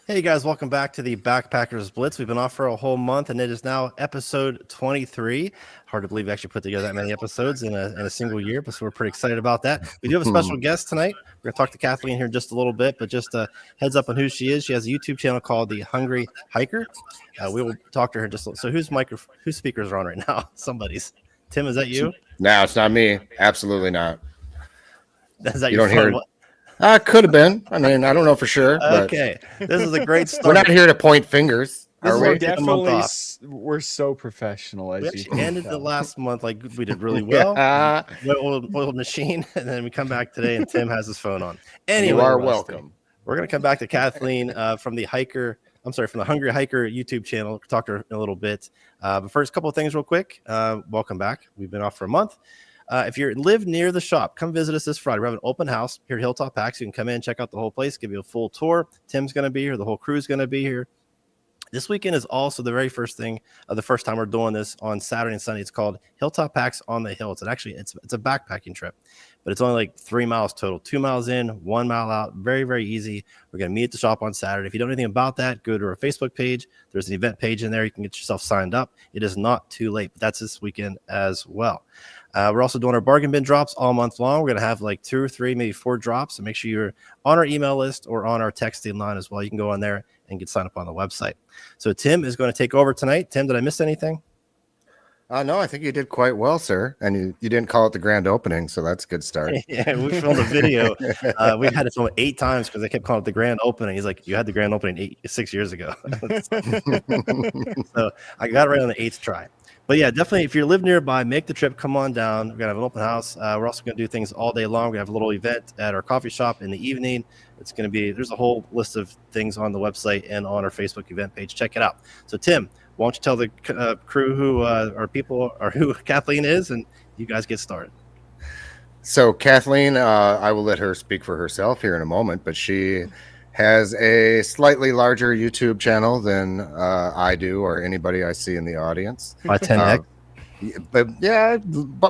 Hey guys, welcome back to the Backpackers Blitz. We've been off for a whole month, and it is now episode 23. Hard to believe we actually put together that many episodes in a single year, but so we're pretty excited about that. We do have a special guest tonight. We're going to talk to Kathleen here in just a little bit, but just a heads up on who she is. She has a YouTube channel called The Hungry Hiker. We will talk to her just so whose speakers are on right now? Somebody's. Tim, is that you? No, it's not me. Absolutely not. Is that You your don't hear phone? it. Could have been. I mean, I don't know for sure. But Okay, this is a great start. we're not here to point fingers, This are is we? our definitely. We're so professional. We As actually you ended the tell. last month like we did really well. Yeah. Oiled machine, and then we come back today, and Tim has his phone on. Anyway, You are Rusty, welcome. We're gonna come back to Kathleen from the from the Hungry Hiker YouTube channel. We'll talk to her in a little bit. But first, a couple of things real quick. Welcome back. We've been off for a month. If you live near the shop, come visit us this Friday. We have an open house here at Hilltop Packs. You can come in, check out the whole place, give you a full tour. Tim's going to be here. The whole crew's going to be here. This weekend is also the very first thing, the first time we're doing this on Saturday and Sunday. It's called Hilltop Packs on the Hill. It's a backpacking trip, but it's only like 3 miles total. 2 miles in, 1 mile out. Very, very easy. We're going to meet at the shop on Saturday. If you don't know anything about that, go to our Facebook page. There's an event page in there. You can get yourself signed up. It is not too late, but that's this weekend as well. We're also doing our bargain bin drops all month long. We're going to have like 2 or 3, maybe 4 drops. So make sure you're on our email list or on our texting line as well. You can go on there and get signed up on the website. So Tim is going to take over tonight. Tim, did I miss anything? No, I think you did quite well, sir. And you didn't call it the grand opening, so that's a good start. Yeah, we filmed a video. We had to film it 8 times because they kept calling it the grand opening. He's like, you had the grand opening 6 years ago. So I got it right on the 8th try. But yeah, definitely, if you live nearby, make the trip. Come on down. We're going to have an open house. We're also going to do things all day long. We have a little event at our coffee shop in the evening. It's going to be, there's a whole list of things on the website and on our Facebook event page. Check it out. So, Tim, why don't you tell the crew who our people or who Kathleen is, and you guys get started. So, Kathleen, I will let her speak for herself here in a moment, but she has a slightly larger YouTube channel than I do or anybody I see in the audience. By 10x. But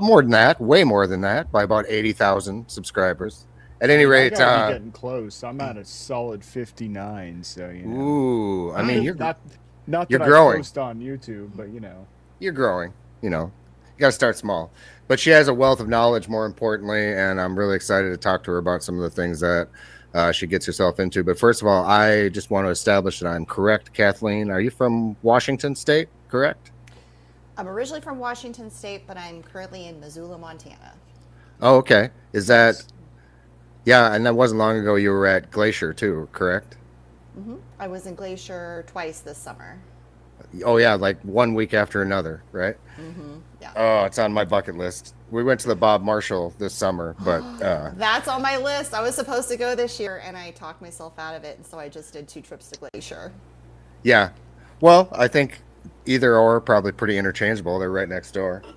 more than that, way more than that, by about 80,000 subscribers. At any rate, getting close. I'm at a solid 59. So you know. Ooh, I mean, you're not you're that growing. I post on YouTube, but you know, you're growing. You know, you got to start small. But she has a wealth of knowledge, more importantly, and I'm really excited to talk to her about some of the things that she gets herself into. But first of all, I just want to establish that I'm correct. Kathleen, are you from Washington State, correct? I'm originally from Washington State, but I'm currently in Missoula, Montana. Oh, okay. Is that... Yeah, and that wasn't long ago you were at Glacier, too, correct? Mm-hmm. I was in Glacier twice this summer. Oh, yeah, like 1 week after another, right? Mm-hmm. Yeah. Oh, it's on my bucket list. We went to the Bob Marshall this summer, but... That's on my list. I was supposed to go this year, and I talked myself out of it, and so I just did 2 trips to Glacier. Yeah. Well, I think either or probably pretty interchangeable. They're right next door. Yeah.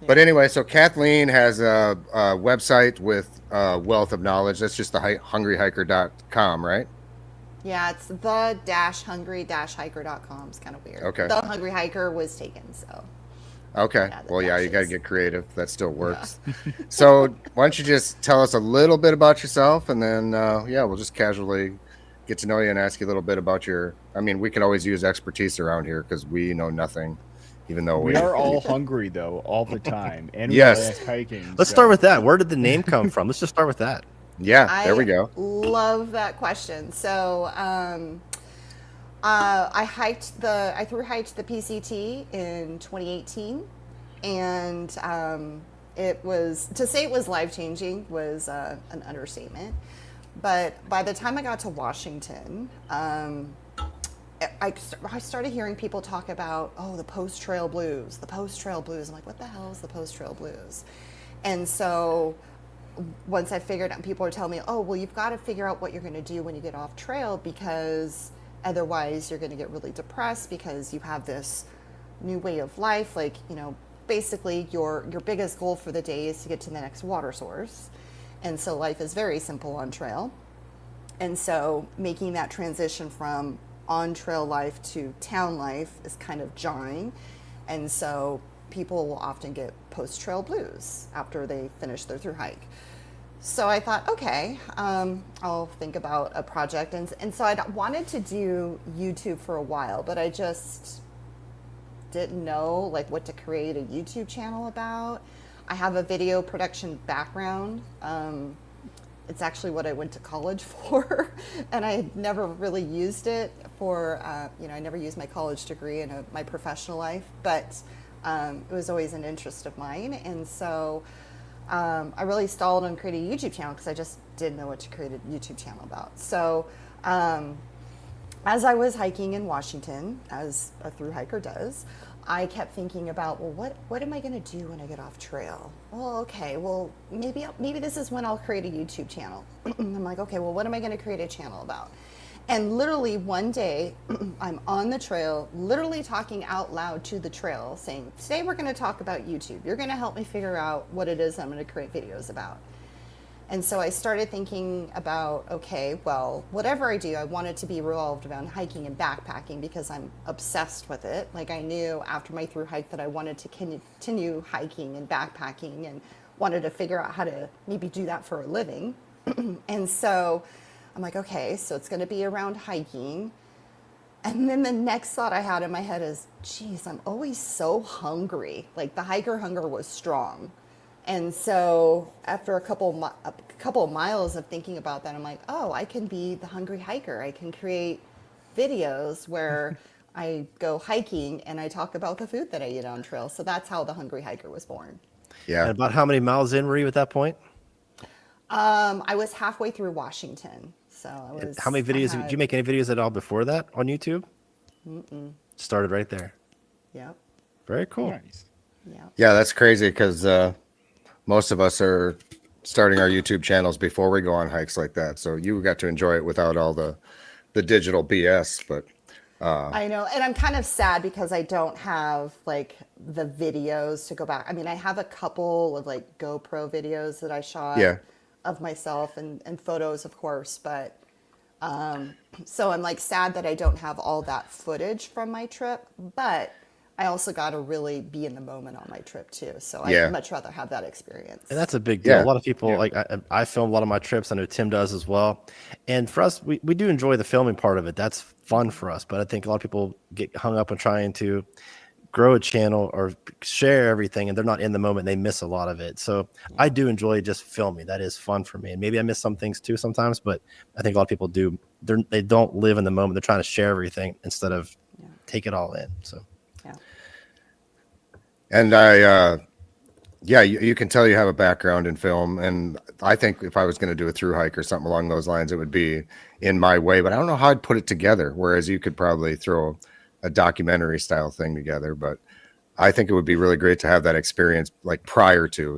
But anyway, so Kathleen has a website with wealth of knowledge. That's just the hungryhiker.com, right? Yeah, it's the-hungry-hiker.com. It's kind of weird. Okay. The Hungry Hiker was taken, so... Okay. Well, yeah, you got to get creative. That still works. Yeah. So why don't you just tell us a little bit about yourself, and then, we'll just casually get to know you and ask you a little bit about your... I mean, we can always use expertise around here because we know nothing, even though we are all hungry, though, all the time. And yes. We like hiking. Let's start with that. Where did the name come from? Let's just start with that. Yeah, there we go. I love that question. So I thru hiked the PCT in 2018, and it was, to say it was life-changing was an understatement. But by the time I got to Washington, I started hearing people talk about, the post-trail blues, the post-trail blues. I'm like, what the hell is the post-trail blues? And so once I figured out, people were telling me, you've got to figure out what you're going to do when you get off trail, because otherwise you're going to get really depressed because you have this new way of life. Like, basically your biggest goal for the day is to get to the next water source. And so life is very simple on trail. And so making that transition from on-trail life to town life is kind of jarring. And so people will often get post-trail blues after they finish their thru hike. So I thought, okay, I'll think about a project. And so I wanted to do YouTube for a while, but I just didn't know like what to create a YouTube channel about. I have a video production background. It's actually what I went to college for, and I had never really used it for, I never used my college degree in my professional life, but it was always an interest of mine. And so I really stalled on creating a YouTube channel because I just didn't know what to create a YouTube channel about. So as I was hiking in Washington, as a thru hiker does, I kept thinking about, well, what am I going to do when I get off trail? Well, okay, well, maybe this is when I'll create a YouTube channel. I'm like, okay, well, what am I going to create a channel about? And literally one day, I'm on the trail, literally talking out loud to the trail, saying, today we're going to talk about YouTube. You're going to help me figure out what it is I'm going to create videos about. And so I started thinking about, okay, well, whatever I do, I want it to be revolved around hiking and backpacking because I'm obsessed with it. Like I knew after my thru hike that I wanted to continue hiking and backpacking and wanted to figure out how to maybe do that for a living. And so I'm like, okay, so it's going to be around hiking. And then the next thought I had in my head is, geez, I'm always so hungry. Like the hiker hunger was strong. And so after a couple of miles of thinking about that, I'm like, oh, I can be the hungry hiker. I can create videos where I go hiking and I talk about the food that I eat on trail. So that's how the hungry hiker was born. Yeah. And about how many miles in were you at that point? I was halfway through Washington. So I was. How many videos did you make? Any videos at all before that on YouTube? Started right there. Yep. Very cool. Nice. Yep. Yeah, that's crazy because most of us are starting our YouTube channels before we go on hikes like that. So you got to enjoy it without all the digital BS. But I know, and I'm kind of sad because I don't have like the videos to go back. I mean, I have a couple of like GoPro videos that I shot of myself and photos, of course, but so I'm like sad that I don't have all that footage from my trip, but I also got to really be in the moment on my trip too. So I'd much rather have that experience. And that's a big deal. A lot of people, like I film a lot of my trips. I know Tim does as well. And for us, we do enjoy the filming part of it. That's fun for us. But I think a lot of people get hung up on trying to grow a channel or share everything, and they're not in the moment. They miss a lot of it. So I do enjoy just filming. That is fun for me. And maybe I miss some things too sometimes, but I think a lot of people do. They don't live in the moment. They're trying to share everything instead of take it all in. So. And you can tell you have a background in film. And I think if I was going to do a thru hike or something along those lines, it would be in my way. But I don't know how I'd put it together. Whereas you could probably throw a documentary style thing together. But I think it would be really great to have that experience like prior to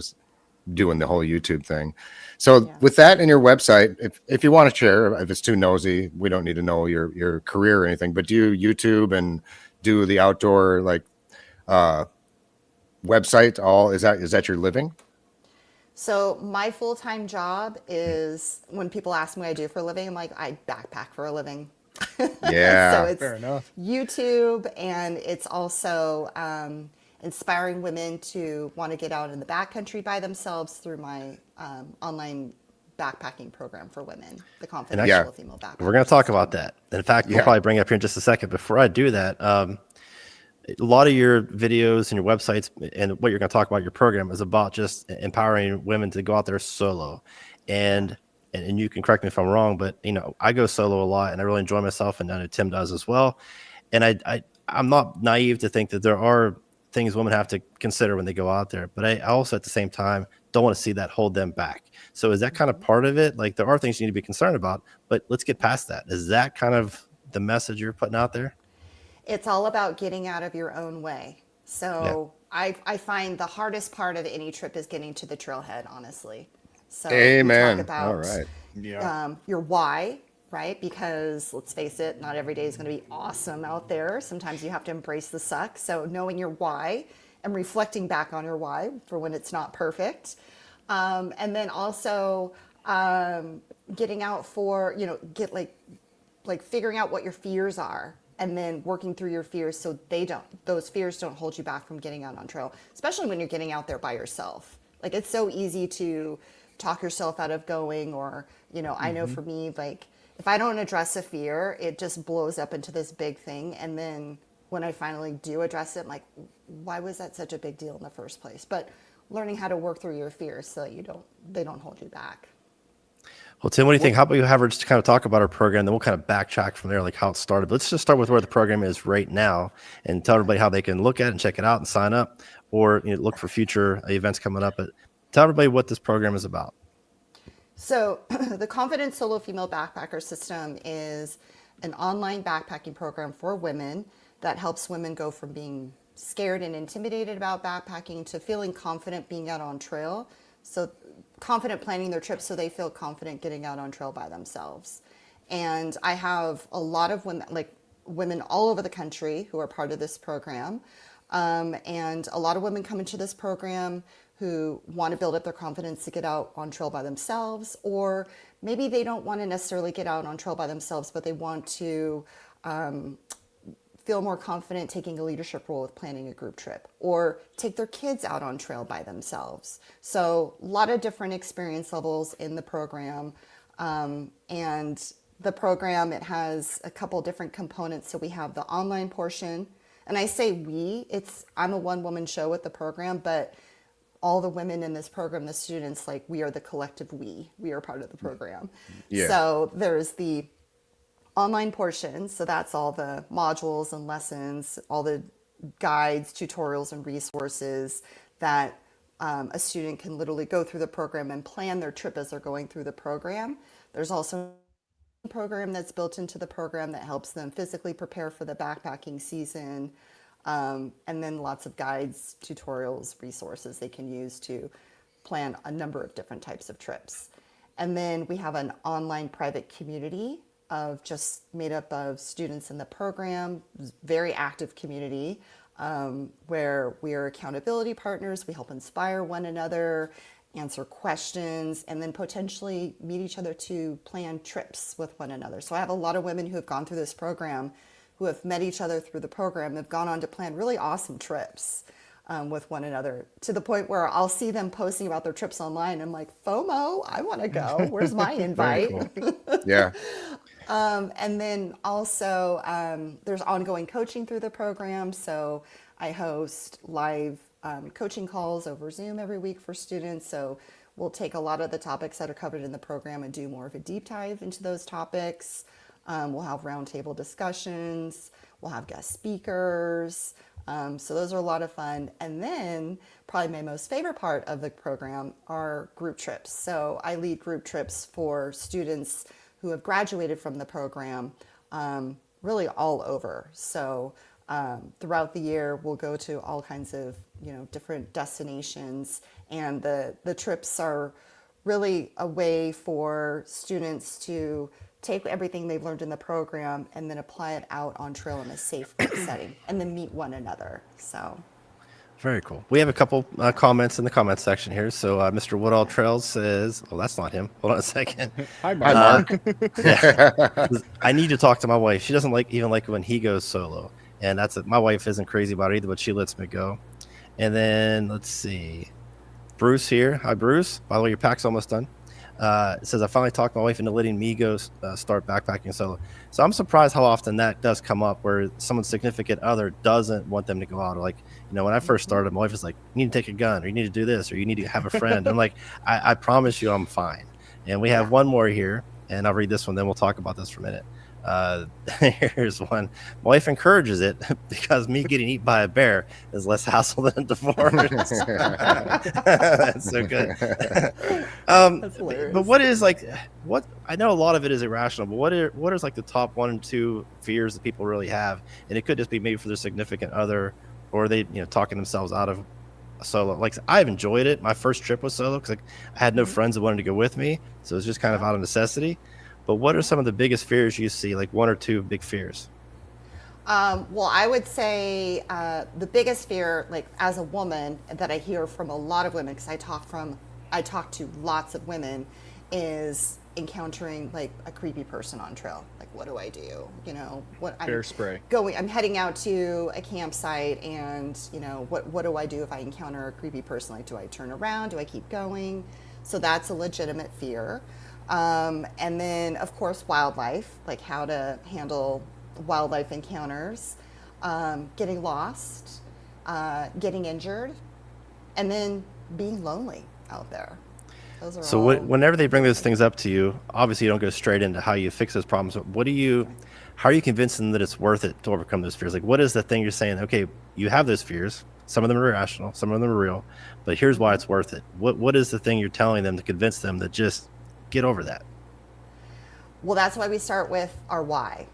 doing the whole YouTube thing. So with that in your website, if you want to share, if it's too nosy, we don't need to know your career or anything. But do you YouTube and do the outdoor like website is that your living? So my full-time job is when people ask me what I do for a living, I'm like, I backpack for a living. Yeah. So it's Fair enough. YouTube, and it's also inspiring women to want to get out in the backcountry by themselves through my online backpacking program for women, the Confidential Female Backpacker. We're going to talk about that. In fact, we'll probably bring it up here in just a second. Before I do that, a lot of your videos and your websites and what you're going to talk about your program is about just empowering women to go out there solo. And you can correct me if I'm wrong, but I go solo a lot and I really enjoy myself, and I know Tim does as well. And I'm not naive to think that there are things women have to consider when they go out there, but I also at the same time don't want to see that hold them back. So is that kind of part of it? Like there are things you need to be concerned about, but let's get past that. Is that kind of the message you're putting out there? It's all about getting out of your own way. So I find the hardest part of any trip is getting to the trailhead, honestly. So Amen. we talk about all right. your why, right? Because let's face it, not every day is going to be awesome out there. Sometimes you have to embrace the suck. So knowing your why and reflecting back on your why for when it's not perfect. And then also getting out for, get like figuring out what your fears are, and then working through your fears so those fears don't hold you back from getting out on trail, especially when you're getting out there by yourself. Like it's so easy to talk yourself out of going, or, you know, I know for me, like, if I don't address a fear, it just blows up into this big thing. And then when I finally do address it, I'm like, why was that such a big deal in the first place? But learning how to work through your fears so that they don't hold you back. Well, Tim, what do you think? How about you have her just kind of talk about our program, then we'll kind of backtrack from there, like how it started. But let's just start with where the program is right now and tell everybody how they can look at it and check it out and sign up, or look for future events coming up. But tell everybody what this program is about. So the Confident Solo Female Backpacker System is an online backpacking program for women that helps women go from being scared and intimidated about backpacking to feeling confident being out on trail. So confident planning their trips so they feel confident getting out on trail by themselves. And I have a lot of women, like women all over the country who are part of this program. And a lot of women come into this program who want to build up their confidence to get out on trail by themselves, or maybe they don't want to necessarily get out on trail by themselves, but they want to feel more confident taking a leadership role with planning a group trip, or take their kids out on trail by themselves. So a lot of different experience levels in the program. And the program, it has a couple different components. So we have the online portion, and I say I'm a one-woman show with the program, but all the women in this program, the students, like, we are the collective we are part of the program. Yeah. So there's the online portion. So that's all the modules and lessons, all the guides, tutorials, and resources that a student can literally go through the program and plan their trip as they're going through the program. There's also a program that's built into the program that helps them physically prepare for the backpacking season. And then lots of guides, tutorials, resources they can use to plan a number of different types of trips. And then we have an online private community of just made up of students in the program, very active community, where we are accountability partners. We help inspire one another, answer questions, and then potentially meet each other to plan trips with one another. So I have a lot of women who have gone through this program who have met each other through the program, have gone on to plan really awesome trips with one another, to the point where I'll see them posting about their trips online. I'm like, FOMO, I want to go. Where's my invite? Cool. Yeah. And then also there's ongoing coaching through the program. So I host live coaching calls over Zoom every week for students. So we'll take a lot of the topics that are covered in the program and do more of a deep dive into those topics. We'll have roundtable discussions. We'll have guest speakers. So those are a lot of fun. And then probably my most favorite part of the program are group trips. So I lead group trips for students who have graduated from the program, really all over. So throughout the year, we'll go to all kinds of different destinations, and the trips are really a way for students to take everything they've learned in the program and then apply it out on trail in a safe setting, and then meet one another. So very cool. We have a couple comments in the comment section here. So Mr. Woodall Trails says, "Oh, that's not him. Hold on a second." Hi, Mark. Yeah. I need to talk to my wife. She doesn't even like when he goes solo, and my wife isn't crazy about it either, but she lets me go. And then let's see, Bruce here. Hi, Bruce. By the way, your pack's almost done. It says, I finally talked my wife into letting me go start backpacking solo. So I'm surprised how often that does come up, where someone's significant other doesn't want them to go out. Or like, when I first started, my wife was like, you need to take a gun, or you need to do this, or you need to have a friend. I'm like, I promise you I'm fine. And we have one more here, and I'll read this one, then we'll talk about this for a minute. Here's one. My wife encourages it because me getting eaten by a bear is less hassle than a divorce. That's so good. That's hilarious. But what I know a lot of it is irrational, but what is like the top 1 and 2 fears that people really have? And it could just be maybe for their significant other, or they talking themselves out of a solo. Like, I've enjoyed it. My first trip was solo because I had no friends that wanted to go with me, so it was just kind of out of necessity. But what are some of the biggest fears you see, like 1 or 2 big fears? Well, I would say the biggest fear, like as a woman, that I hear from a lot of women, because I talk to lots of women, is encountering like a creepy person on trail. Like, what do I do? Bear spray. I'm heading out to a campsite, and what do I do if I encounter a creepy person? Like, do I turn around? Do I keep going? So that's a legitimate fear. And then, of course, wildlife, like how to handle wildlife encounters, getting lost, getting injured, and then being lonely out there. Those are So all. whenever they bring those things up to you, obviously you don't go straight into how you fix those problems. But how are you convincing them that it's worth it to overcome those fears? Like, what is the thing you're saying? Okay, you have those fears. Some of them are irrational, some of them are real, but here's why it's worth it. What is the thing you're telling them to convince them that just get over that? Well, that's why we start with our why.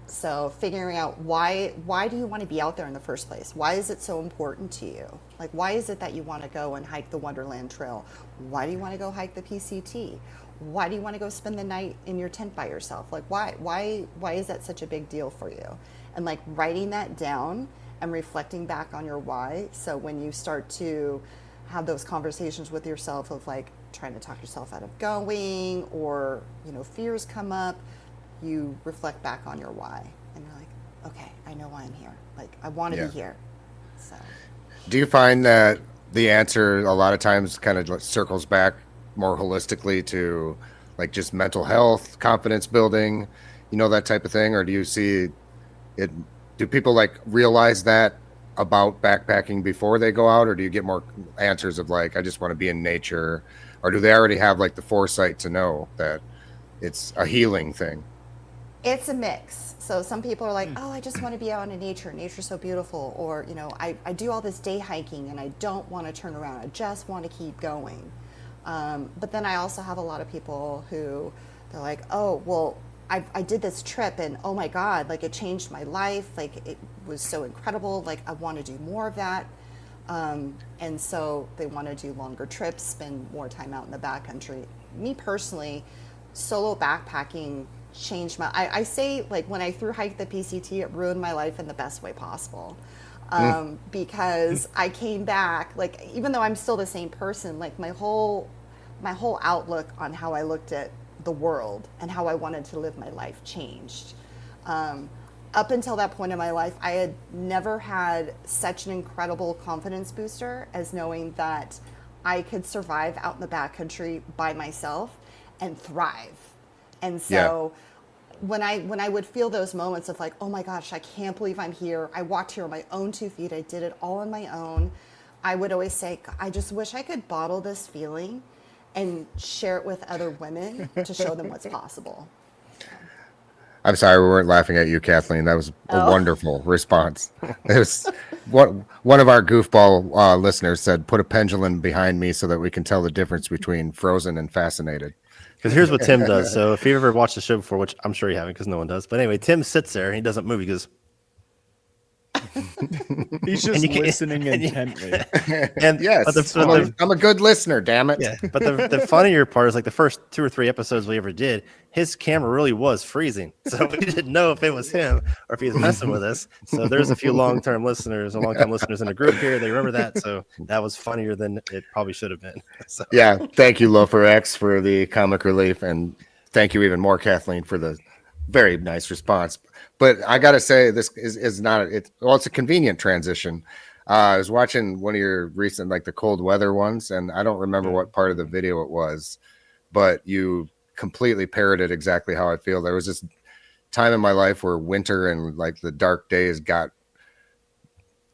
So figuring out why do you want to be out there in the first place? Why is it so important to you? Like, why is it that you want to go and hike the Wonderland Trail? Why do you want to go hike the PCT? Why do you want to go spend the night in your tent by yourself? Like, why is that such a big deal for you? And like writing that down and reflecting back on your why. So when you start to have those conversations with yourself of like trying to talk yourself out of going, or fears come up, you reflect back on your why, and you're like, okay, I know why I'm here. Like, I want to be here. So, do you find that the answer a lot of times kind of circles back more holistically to like just mental health, confidence building, that type of thing? Or do you see it? Do people like realize that about backpacking before they go out, or do you get more answers of like, I just want to be in nature, or do they already have like the foresight to know that it's a healing thing? It's a mix. So some people are like, oh, I just want to be out in nature. Nature's so beautiful. Or, I do all this day hiking and I don't want to turn around. I just want to keep going. But then I also have a lot of people who they're like, oh, well, I did this trip and oh my God, like it changed my life. Like it was so incredible. Like I want to do more of that. And so they want to do longer trips, spend more time out in the backcountry. Me personally, solo backpacking changed I say like when I through hiked the PCT, it ruined my life in the best way possible. Because I came back, like, even though I'm still the same person, like my whole outlook on how I looked at the world and how I wanted to live my life changed. Up until that point in my life, I had never had such an incredible confidence booster as knowing that I could survive out in the backcountry by myself and thrive. And so when I would feel those moments of like, oh my gosh, I can't believe I'm here. I walked here on my own 2 feet. I did it all on my own. I would always say, I just wish I could bottle this feeling and share it with other women to show them what's possible. I'm sorry we weren't laughing at you, Kathleen. That was a wonderful response. It was one of our goofball listeners said, put a pendulum behind me so that we can tell the difference between frozen and fascinated. Because here's what Tim does. So if you've ever watched the show before, which I'm sure you haven't because no one does. But anyway, Tim sits there and he doesn't move. He goes, he's just listening intently. And yes, I'm a good listener, damn it. Yeah, but the funnier part is like the first 2 or 3 episodes we ever did, his camera really was freezing. So we didn't know if it was him or if he was messing with us. So there's a few long-time listeners in the group here. They remember that. So that was funnier than it probably should have been. So. Yeah. Thank you, Loafer X, for the comic relief. And thank you even more, Kathleen, for the very nice response. But I got to say, this is not, it's a convenient transition. I was watching one of your recent, like the cold weather ones, and I don't remember what part of the video it was, but you completely parroted exactly how I feel. There was this time in my life where winter and like the dark days got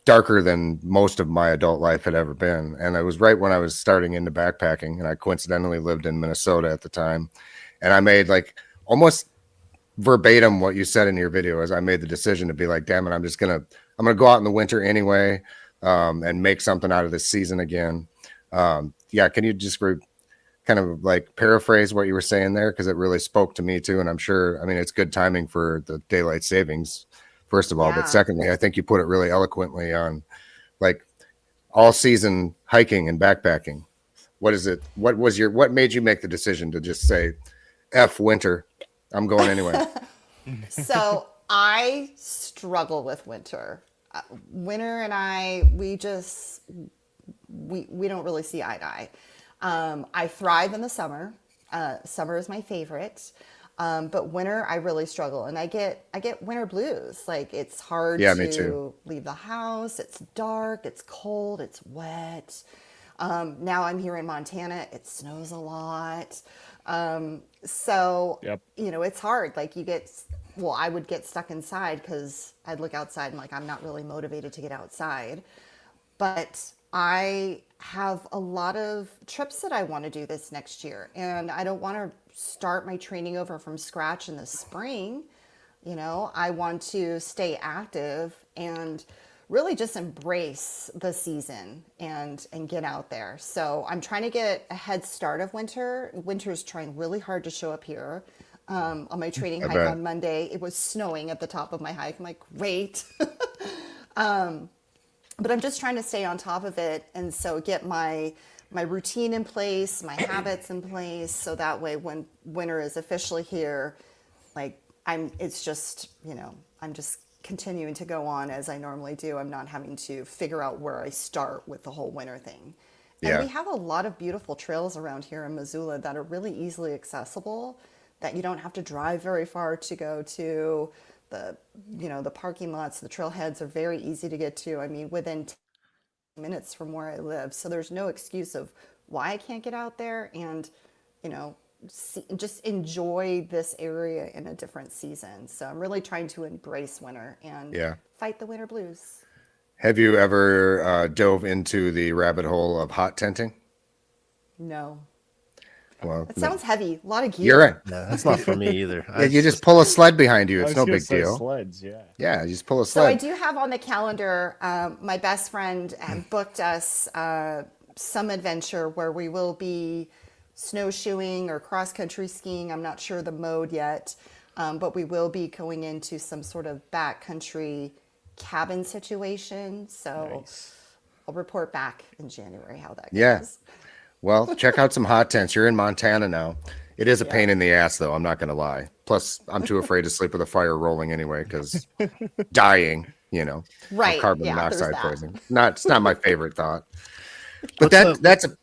darker than most of my adult life had ever been. And it was right when I was starting into backpacking, and I coincidentally lived in Minnesota at the time. And I made like almost verbatim what you said in your video. As I made the decision to be like, damn it, I'm gonna go out in the winter anyway, and make something out of this season again. Can you just kind of like paraphrase what you were saying there, because it really spoke to me too? And I'm sure, I mean, it's good timing for the daylight savings, first of all, but secondly, I think you put it really eloquently on like all season hiking and backpacking. What is it? What made you make the decision to just say, F winter, I'm going anyway? So I struggle with winter. Winter and I, we don't really see eye to eye. I thrive in the summer. Summer is my favorite. But winter, I really struggle, and I get winter blues. Like it's hard me to too. leave the house. It's dark. It's cold. It's wet. Now I'm here in Montana. It snows a lot. So, Yep. it's hard. Like I would get stuck inside because I'd look outside and like, I'm not really motivated to get outside. But I have a lot of trips that I want to do this next year. And I don't want to start my training over from scratch in the spring. I want to stay active and really just embrace the season and get out there. So I'm trying to get a head start of winter. Winter's trying really hard to show up here. On my training hike bet. on Monday, it was snowing at the top of my hike. I'm like, great. But I'm just trying to stay on top of it, and so get my routine in place, my habits in place, so that way when winter is officially here, like it's just, I'm just continuing to go on as I normally do. I'm not having to figure out where I start with the whole winter thing. And Yeah. we have a lot of beautiful trails around here in Missoula that are really easily accessible, that you don't have to drive very far to go to. The parking lots, the trailheads are very easy to get to. I mean, within 10 minutes from where I live. So there's no excuse of why I can't get out there and, just enjoy this area in a different season. So I'm really trying to embrace winter and fight the winter blues. Have you ever dove into the rabbit hole of hot tenting? No. Well, It sounds heavy. A lot of gear. you're right. No, that's not for me either. Yeah, you just pull a sled behind you. I It's was no gonna big say deal. Sleds, yeah. Yeah, you just pull a So I sled. do have on the calendar, my best friend booked us some adventure where we will be snowshoeing or cross-country skiing. I'm not sure the mode yet, but we will be going into some sort of backcountry cabin situation. So Nice. I'll report back in January how that Yeah. goes. Well, check out some hot tents. You're in Montana now. It is a pain in the ass, though. I'm not going to lie. Plus, I'm too afraid to sleep with a fire rolling anyway because dying, of Right. carbon Yeah, there's monoxide that. poisoning. It's not my favorite thought. But What's that's a.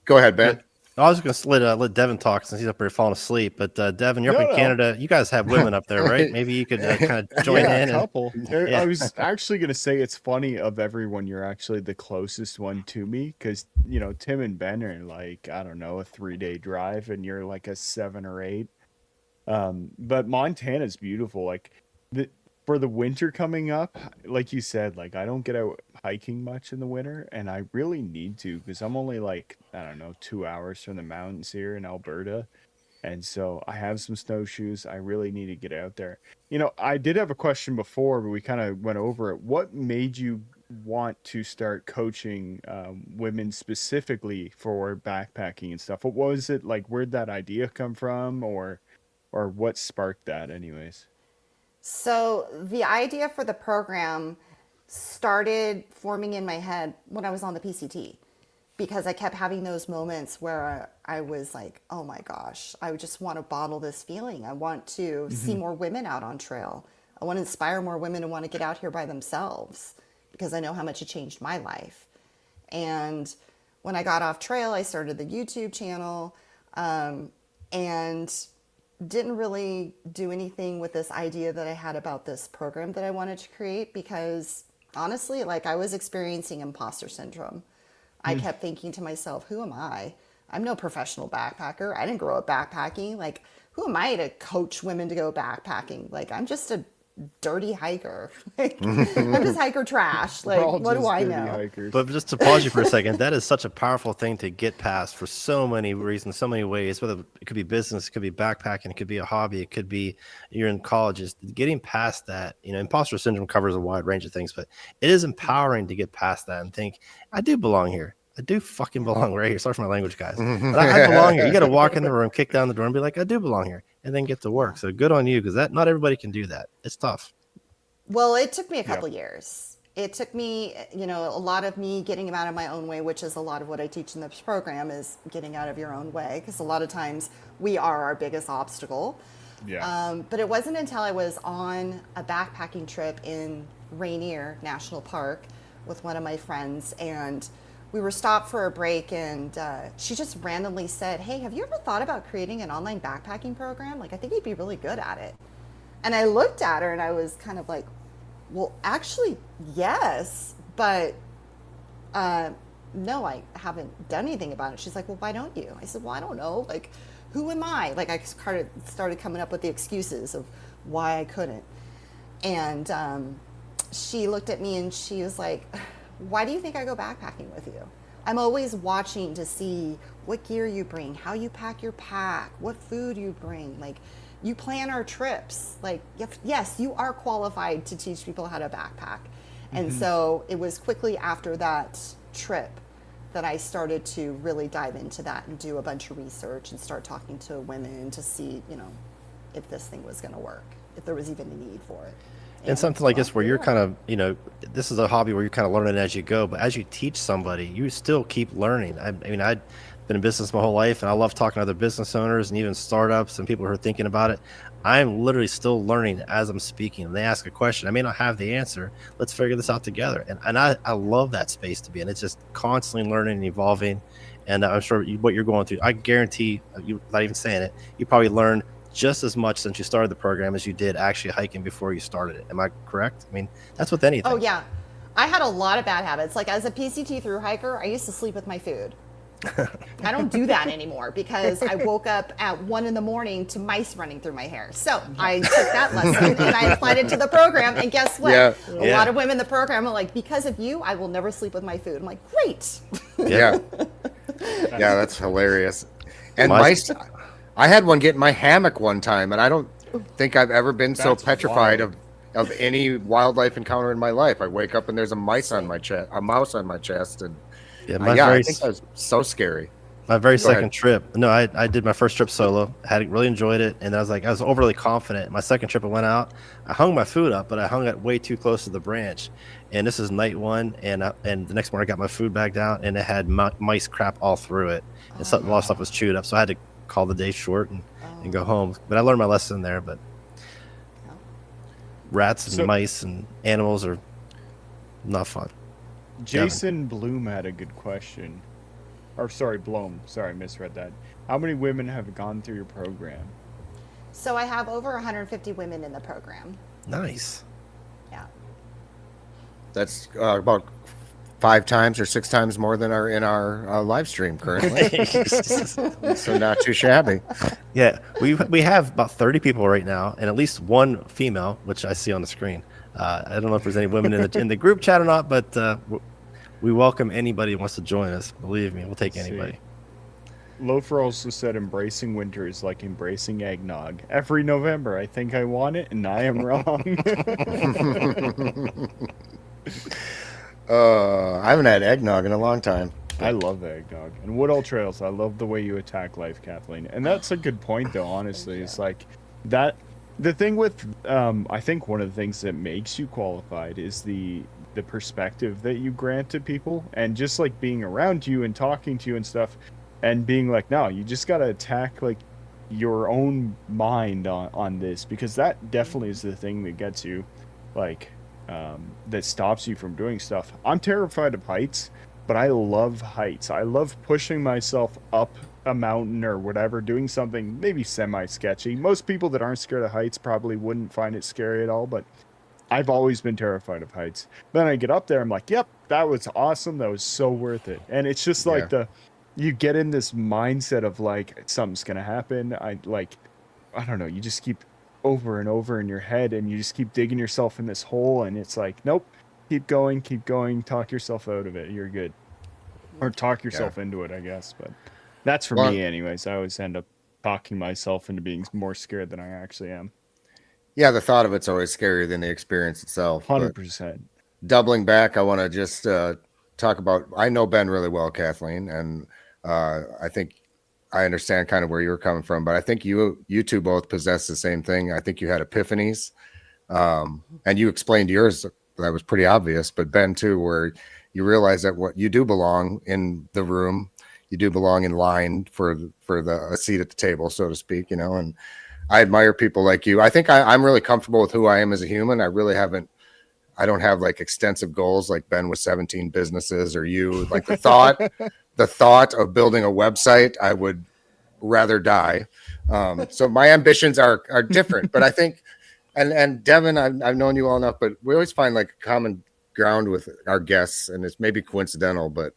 Go ahead, Ben. I was going to let Devin talk since he's up here falling asleep. But Devin, you're up in No. Canada. You guys have women up there, right? Maybe you could kind of join Yeah, in. a couple. Yeah. I was actually going to say it's funny of everyone, you're actually the closest one to me because, Tim and Ben are like, I don't know, a 3-day drive and you're like a 7 or 8. But Montana's beautiful. Like for the winter coming up, like you said, like I don't get out hiking much in the winter and I really need to because I'm only like, I don't know, 2 hours from the mountains here in Alberta. And so I have some snowshoes. I really need to get out there. I did have a question before, but we kind of went over it. What made you want to start coaching women specifically for backpacking and stuff? What was it like? Where'd that idea come from, or what sparked that, anyways? So the idea for the program started forming in my head when I was on the PCT, because I kept having those moments where I was like, oh my gosh, I just want to bottle this feeling. I want to see more women out on trail. I want to inspire more women to want to get out here by themselves because I know how much it changed my life. And when I got off trail, I started the YouTube channel and didn't really do anything with this idea that I had about this program that I wanted to create because honestly, like I was experiencing imposter syndrome. I kept thinking to myself, who am I? I'm no professional backpacker. I didn't grow up backpacking. Like, who am I to coach women to go backpacking? Like, I'm just a dirty hiker. Like, I'm just hiker trash. We're Like, all what do just I dirty know? hikers. But just to pause you for a second, that is such a powerful thing to get past for so many reasons, so many ways. Whether it could be business, it could be backpacking, it could be a hobby, it could be you're in college. Just getting past that, imposter syndrome covers a wide range of things, but it is empowering to get past that and think, I do belong here. I do fucking belong right here. Sorry for my language, guys. But I belong here. You got to walk in the room, kick down the door, and be like, I do belong here, and then get to work. So good on you, because not everybody can do that. It's tough. Well, it took me a couple years. It took me, a lot of me getting out of my own way, which is a lot of what I teach in this program is getting out of your own way. Because a lot of times we are our biggest obstacle. Yeah. But it wasn't until I was on a backpacking trip in Rainier National Park with one of my friends, and we were stopped for a break, and she just randomly said, hey, have you ever thought about creating an online backpacking program? Like, I think you'd be really good at it. And I looked at her and I was kind of like, well, actually, yes, but no, I haven't done anything about it. She's like, well, why don't you? I said, well, I don't know. Like, who am I? Like, I started coming up with the excuses of why I couldn't. And she looked at me and she was like, why do you think I go backpacking with you? I'm always watching to see what gear you bring, how you pack your pack, what food you bring. Like, you plan our trips. Like, yes, you are qualified to teach people how to backpack. And so it was quickly after that trip that I started to really dive into that and do a bunch of research and start talking to women to see, you know, if this thing was going to work, if there was even a need for it. And something like this where you're kind of, you know, this is a hobby where you're kind of learning as you go, but as you teach somebody, you still keep learning. I mean, I've been in business my whole life, and I love talking to other business owners and even startups and people who are thinking about it. I'm literally still learning as I'm speaking. And they ask a question, I may not have the answer. Let's figure this out together. And I love that space to be in. It's just constantly learning and evolving. And I'm sure what you're going through, I guarantee you, not even saying it, you probably learned just as much since you started the program as you did actually hiking before you started it. Am I correct? I mean, that's with anything. Oh, yeah. I had a lot of bad habits. Like, as a PCT through hiker, I used to sleep with my food. I don't do that anymore because I woke up at 1 a.m. to mice running through my hair. So I took that lesson and I applied it to the program. And guess what? Yeah. A lot of women in the program are like, because of you, I will never sleep with my food. I'm like, great. Yeah. Yeah, that's hilarious. And mice, I had one get in my hammock one time, and I don't think I've ever been so petrified of any wildlife encounter in my life. I wake up and there's a mouse on my chest, and I think that was so scary. My very second trip. No, I did my first trip solo. Really enjoyed it, and I was overly confident. My second trip, I went out. I hung my food up, but I hung it way too close to the branch. And this is night one, and the next morning I got my food bag down, and it had mice crap all through it, and a lot of stuff was chewed up. So I had to call the day short and go home. But I learned my lesson there. But rats and mice and animals are not fun. Jason Bloom had a good question. Or sorry, Blom. Sorry, I misread that. How many women have gone through your program? So I have over 150 women in the program. Nice. Yeah. That's about 5 times or 6 times more than in our live stream currently. So not too shabby. Yeah, we have about 30 people right now, and at least one female, which I see on the screen. I don't know if there's any women in the group chat or not, but we welcome anybody who wants to join us. Believe me, we'll take anybody. Loafer also said embracing winter is like embracing eggnog. Every November, I think I want it, and I am wrong. I haven't had eggnog in a long time. I love the eggnog. And Woodall Trails, I love the way you attack life, Kathleen. And that's a good point, though, honestly. It's like that. The thing with, I think one of the things that makes you qualified is the perspective that you grant to people, and just like being around you and talking to you and stuff, and being like, no, you just got to attack like your own mind on this, because that definitely is the thing that gets you, like, that stops you from doing stuff. I'm terrified of heights, but I love heights. I love pushing myself up a mountain or whatever, doing something maybe semi-sketchy. Most people that aren't scared of heights probably wouldn't find it scary at all, but I've always been terrified of heights. Then I get up there, I'm like, yep, that was awesome. That was so worth it. And it's just like you get in this mindset of like, something's going to happen. I don't know. You just keep over and over in your head, and you just keep digging yourself in this hole. And it's like, nope, keep going, talk yourself out of it. You're good. Or talk yourself into it, I guess. But that's for me anyways. I always end up talking myself into being more scared than I actually am. Yeah, the thought of it's always scarier than the experience itself. 100%. Doubling back, I want to just talk about, I know Ben really well, Kathleen, and I think I understand kind of where you were coming from, but I think you two both possess the same thing. I think you had epiphanies, and you explained yours. That was pretty obvious, but Ben too, where you realize that what you do belong in the room, you do belong in line for a seat at the table, so to speak, you know. And I admire people like you. I think I'm really comfortable with who I am as a human. I don't have like extensive goals like Ben with 17 businesses, or you, like the thought of building a website, I would rather die. So my ambitions are different, but I think, and Devin, I've known you all enough, but we always find like common ground with our guests, and it's maybe coincidental, but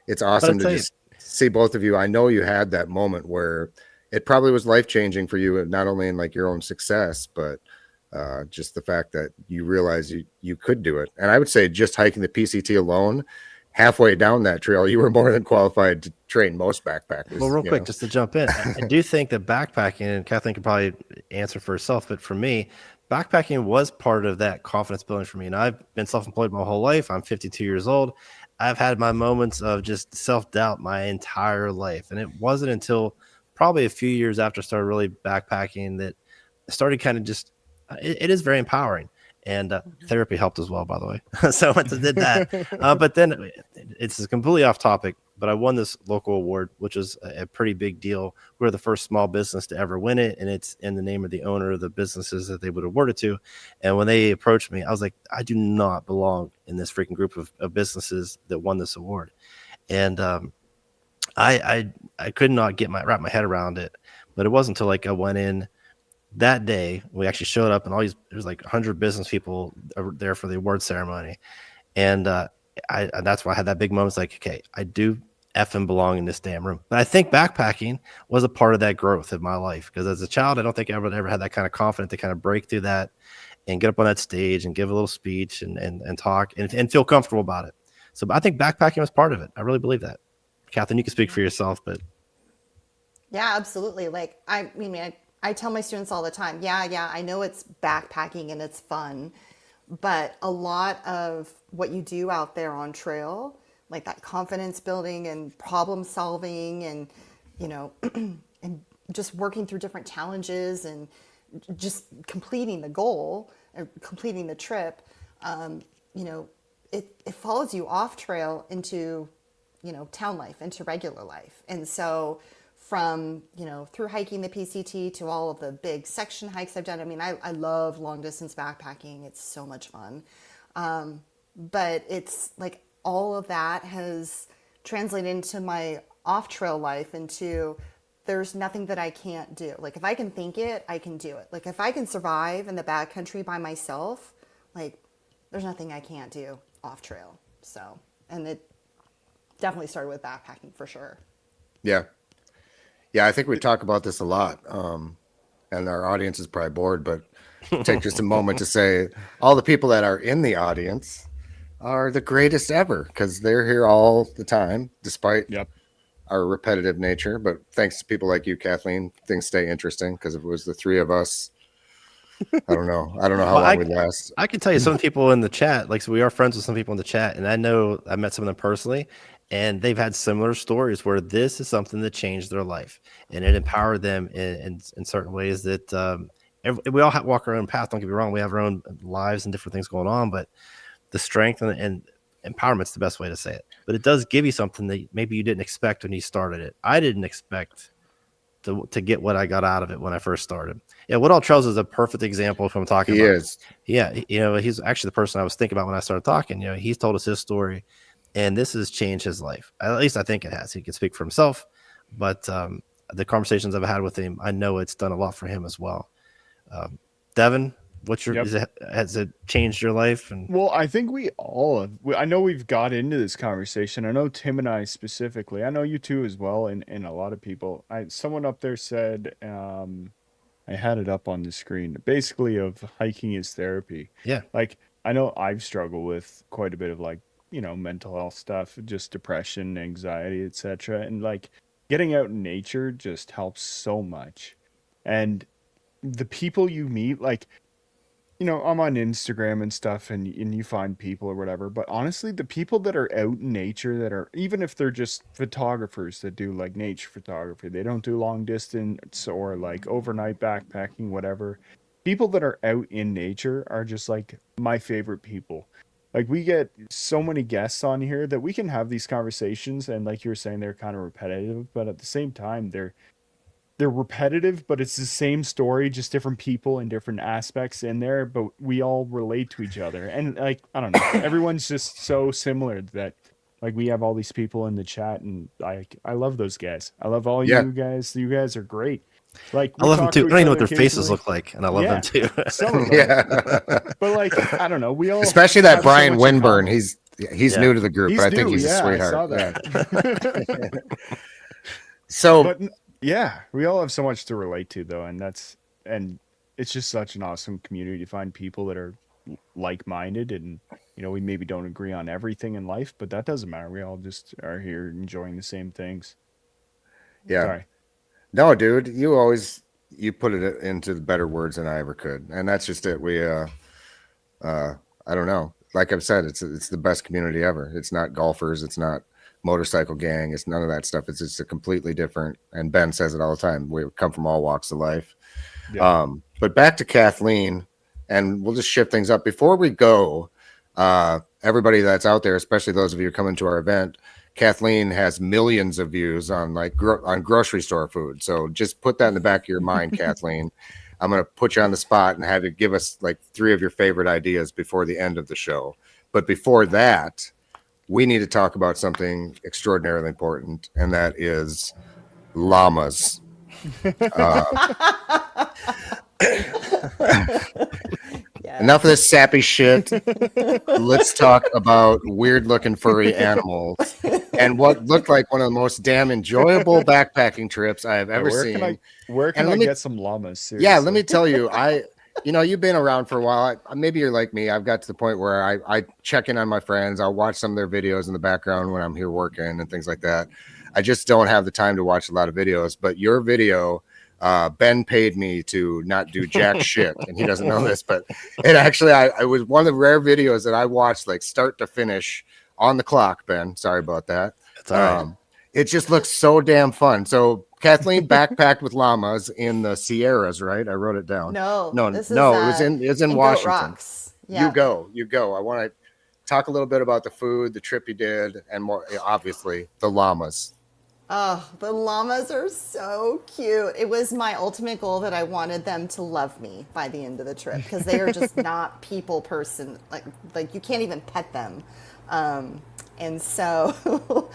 It's awesome to tell you- just see both of you. I know you had that moment where it probably was life-changing for you, not only in like your own success, but just the fact that you realize you could do it. And I would say just hiking the PCT alone, halfway down that trail, you were more than qualified to train most backpackers. Well, real quick, just to jump in, I do think that backpacking, and Kathleen can probably answer for herself, but for me, backpacking was part of that confidence building for me. And I've been self-employed my whole life. I'm 52 years old. I've had my moments of just self-doubt my entire life. And it wasn't until probably a few years after I started really backpacking that I started kind of just, it is very empowering. And therapy helped as well, by the way. So I did that. But then it's completely off topic, but I won this local award, which is a pretty big deal. We're the first small business to ever win it. And it's in the name of the owner of the businesses that they would award it to. And when they approached me, I was like, I do not belong in this freaking group of businesses that won this award. And I could not wrap my head around it. But it wasn't until like I went in that day, we actually showed up, and there was like 100 business people there for the award ceremony. And that's why I had that big moment. It's like, okay, I do effing belong in this damn room. But I think backpacking was a part of that growth in my life, because as a child, I don't think I ever had that kind of confidence to kind of break through that and get up on that stage and give a little speech and talk and feel comfortable about it. So I think backpacking was part of it. I really believe that. Kathleen, you can speak for yourself, but Yeah, absolutely. Like, I tell my students all the time, yeah, I know it's backpacking and it's fun, but a lot of what you do out there on trail, like that confidence building and problem solving and, and just working through different challenges and just completing the goal or completing the trip, it follows you off trail into, town life, into regular life. And so from, through hiking the PCT to all of the big section hikes I've done. I mean, I love long distance backpacking. It's so much fun. But it's like all of that has translated into my off trail life, into there's nothing that I can't do. Like if I can think it, I can do it. Like if I can survive in the backcountry by myself, like there's nothing I can't do off trail. So, and it definitely started with backpacking for sure. Yeah, I think we talk about this a lot, and our audience is probably bored, but take just a moment to say all the people that are in the audience are the greatest ever, because they're here all the time, despite our repetitive nature. But thanks to people like you, Kathleen, things stay interesting, because if it was the three of us, I don't know how long we'd last. I can tell you some people in the chat, so we are friends with some people in the chat, and I know I met some of them personally, and they've had similar stories where this is something that changed their life and it empowered them in certain ways that we all walk our own path. Don't get me wrong. We have our own lives and different things going on, but the strength and empowerment's the best way to say it. But it does give you something that maybe you didn't expect when you started it. I didn't expect to get what I got out of it when I first started. Yeah, Woodall Trails is a perfect example of what I'm talking about. He is. Yeah, he's actually the person I was thinking about when I started talking. He's told us his story, and this has changed his life. At least I think it has. He can speak for himself, but the conversations I've had with him, I know it's done a lot for him as well. Devin, has it changed your life? Well, I think we all have. I know we've got into this conversation. I know Tim and I specifically. I know you too as well, and a lot of people. Someone up there said, I had it up on the screen, basically of hiking is therapy. Yeah. Like, I know I've struggled with quite a bit of mental health stuff, just depression, anxiety, etc. And getting out in nature just helps so much. And the people you meet, I'm on Instagram and stuff, and you find people or whatever. But honestly, the people that are out in nature, that are, even if they're just photographers that do nature photography, they don't do long distance or overnight backpacking, whatever. People that are out in nature are just my favorite people. We get so many guests on here that we can have these conversations, and like you were saying, they're kind of repetitive, but at the same time, they're repetitive, but it's the same story, just different people and different aspects in there, but we all relate to each other. And I don't know, everyone's just so similar that we have all these people in the chat, and I love those guys. I love all you guys. You guys are great. I love them too. I don't even know what their faces look like, and I love them too. Some of them. But I don't know. We all, especially that Brian Winburn. He's Yeah. new to the group, He's but I think new, he's a yeah, I sweetheart. saw that. So, But yeah, we all have so much to relate to though, and it's just such an awesome community to find people that are like-minded, and we maybe don't agree on everything in life, but that doesn't matter. We all just are here enjoying the same things. yeah. Sorry. No, dude, you put it into better words than I ever could, and that's just it. I don't know. Like I've said, it's the best community ever. It's not golfers, it's not motorcycle gang, it's none of that stuff. It's just a completely different. And Ben says it all the time. We come from all walks of life. Yeah. But back to Kathleen, and we'll just shift things up before we go. Everybody that's out there, especially those of you who are coming to our event, Kathleen has millions of views on on grocery store food. So just put that in the back of your mind, Kathleen. I'm going to put you on the spot and have you give us like 3 of your favorite ideas before the end of the show. But before that, we need to talk about something extraordinarily important, and that is llamas. Yeah. Enough of this sappy shit. Let's talk about weird looking furry animals and what looked like one of the most damn enjoyable backpacking trips I have ever seen. Where can I get some llamas? Seriously? Yeah, let me tell you, you've been around for a while. Maybe you're like me. I've got to the point where I check in on my friends. I'll watch some of their videos in the background when I'm here working and things like that. I just don't have the time to watch a lot of videos, but your video, Ben paid me to not do jack shit, and he doesn't know this, but it actually, I was one of the rare videos that I watched like start to finish on the clock. Ben, sorry about that. That's all right. It just looks so damn fun. So Kathleen backpacked with llamas in the Sierras, right? I wrote it down. No, no, this no. is, It was in Goat Washington. Rocks. Yeah. You go. I want to talk a little bit about the food, the trip you did, and more obviously the llamas. Oh, the llamas are so cute. It was my ultimate goal that I wanted them to love me by the end of the trip, because they are just not people person. Like you can't even pet them. And so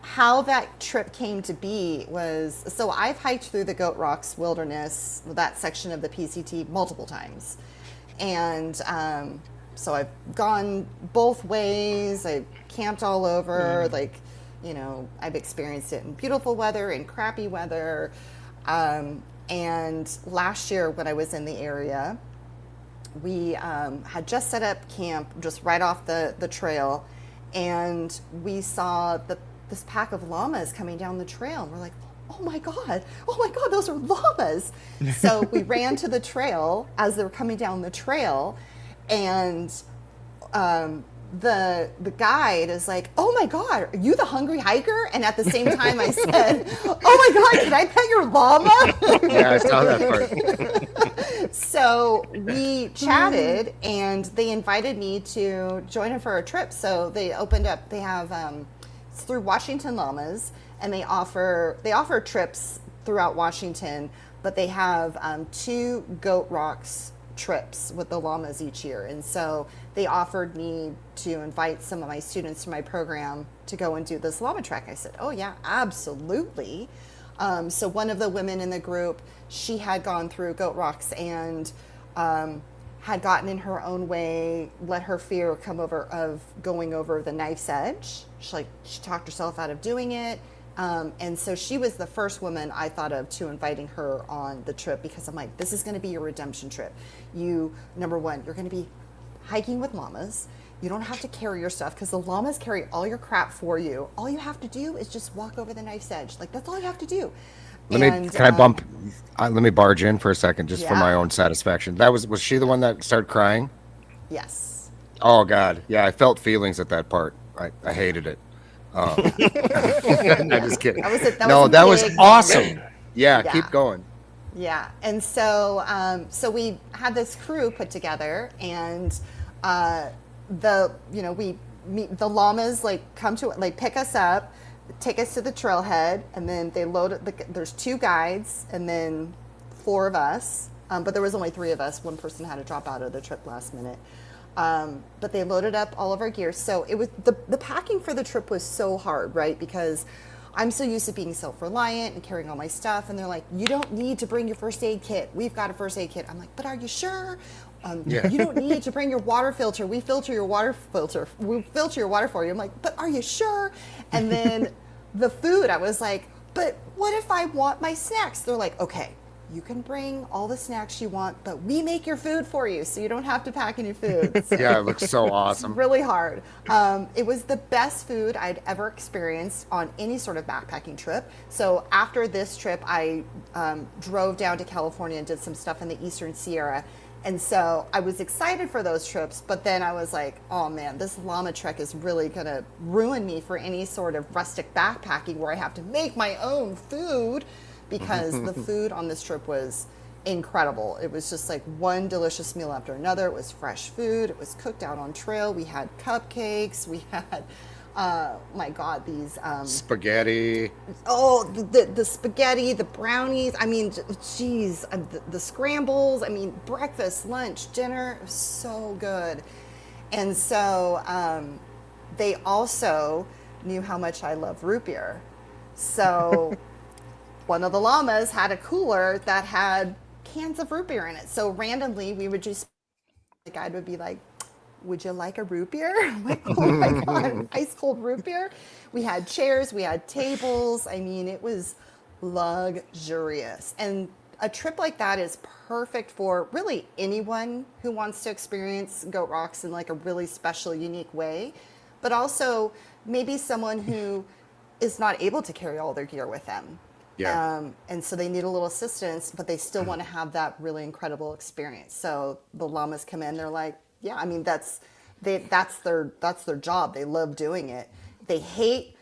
how that trip came to be was, so I've hiked through the Goat Rocks Wilderness, that section of the PCT, multiple times. And so I've gone both ways. I've camped all over, I've experienced it in beautiful weather and crappy weather. And last year when I was in the area, we had just set up camp just right off the trail, and we saw this pack of llamas coming down the trail. And we're like, oh my God, those are llamas. So we ran to the trail as they were coming down the trail, and the guide is like, oh my God, are you the hungry hiker? And at the same time I said, oh my God, can I pet your llama? Yeah, I saw that part. So we chatted, and they invited me to join them for a trip. So they opened up, they have, it's through Washington Llamas, and they offer trips throughout Washington, but they have 2 Goat Rocks trips with the llamas each year. And so they offered me to invite some of my students to my program to go and do this llama trek. I said, oh yeah, absolutely. So one of the women in the group, she had gone through Goat Rocks and had gotten in her own way, let her fear come over of going over the knife's edge. She talked herself out of doing it. And so she was the first woman I thought of to inviting her on the trip, because I'm like, this is going to be your redemption trip. Number one, you're going to be hiking with llamas. You don't have to carry your stuff, because the llamas carry all your crap for you. All you have to do is just walk over the knife's edge. That's all you have to do. Let me barge in for a second, just for my own satisfaction. Was she the one that started crying? Yes. Oh God. Yeah. I felt feelings at that part. I hated it. I'm just kidding. That was awesome. Yeah, keep going. Yeah, and so we had this crew put together, and the llamas come to pick us up, take us to the trailhead, and then they load it. There's 2 guides and then 4 of us, but there was only 3 of us. One person had to drop out of the trip last minute. But they loaded up all of our gear. So it was the packing for the trip was so hard, right? Because I'm so used to being self-reliant and carrying all my stuff. And they're like, you don't need to bring your first aid kit. We've got a first aid kit. I'm like, but are you sure? You don't need to bring your water filter. We filter your water filter. We filter your water for you. I'm like, but are you sure? And then the food, I was like, but what if I want my snacks? They're like, okay, you can bring all the snacks you want, but we make your food for you, so you don't have to pack any food. So Yeah, it looks so awesome. it's really hard. It was the best food I'd ever experienced on any sort of backpacking trip. So after this trip, I drove down to California and did some stuff in the Eastern Sierra. And so I was excited for those trips, but then I was like, oh man, this llama trek is really gonna ruin me for any sort of rustic backpacking where I have to make my own food, because the food on this trip was incredible. It was just like one delicious meal after another. It was fresh food. It was cooked out on trail. We had cupcakes. We had, my God, these spaghetti. Oh, the spaghetti, the brownies. I mean, geez, the scrambles. I mean, breakfast, lunch, dinner. It was so good. And so they also knew how much I love root beer. So one of the llamas had a cooler that had cans of root beer in it. So randomly, we would just, the guide would be like, would you like a root beer? I'm like, oh my God, ice cold root beer. We had chairs, we had tables. I mean, it was luxurious. And a trip like that is perfect for really anyone who wants to experience Goat Rocks in like a really special, unique way, but also maybe someone who is not able to carry all their gear with them. Yeah. And so they need a little assistance, but they still want to have that really incredible experience. So the llamas come in, they're like, yeah, I mean, that's their job. They love doing it. They hate,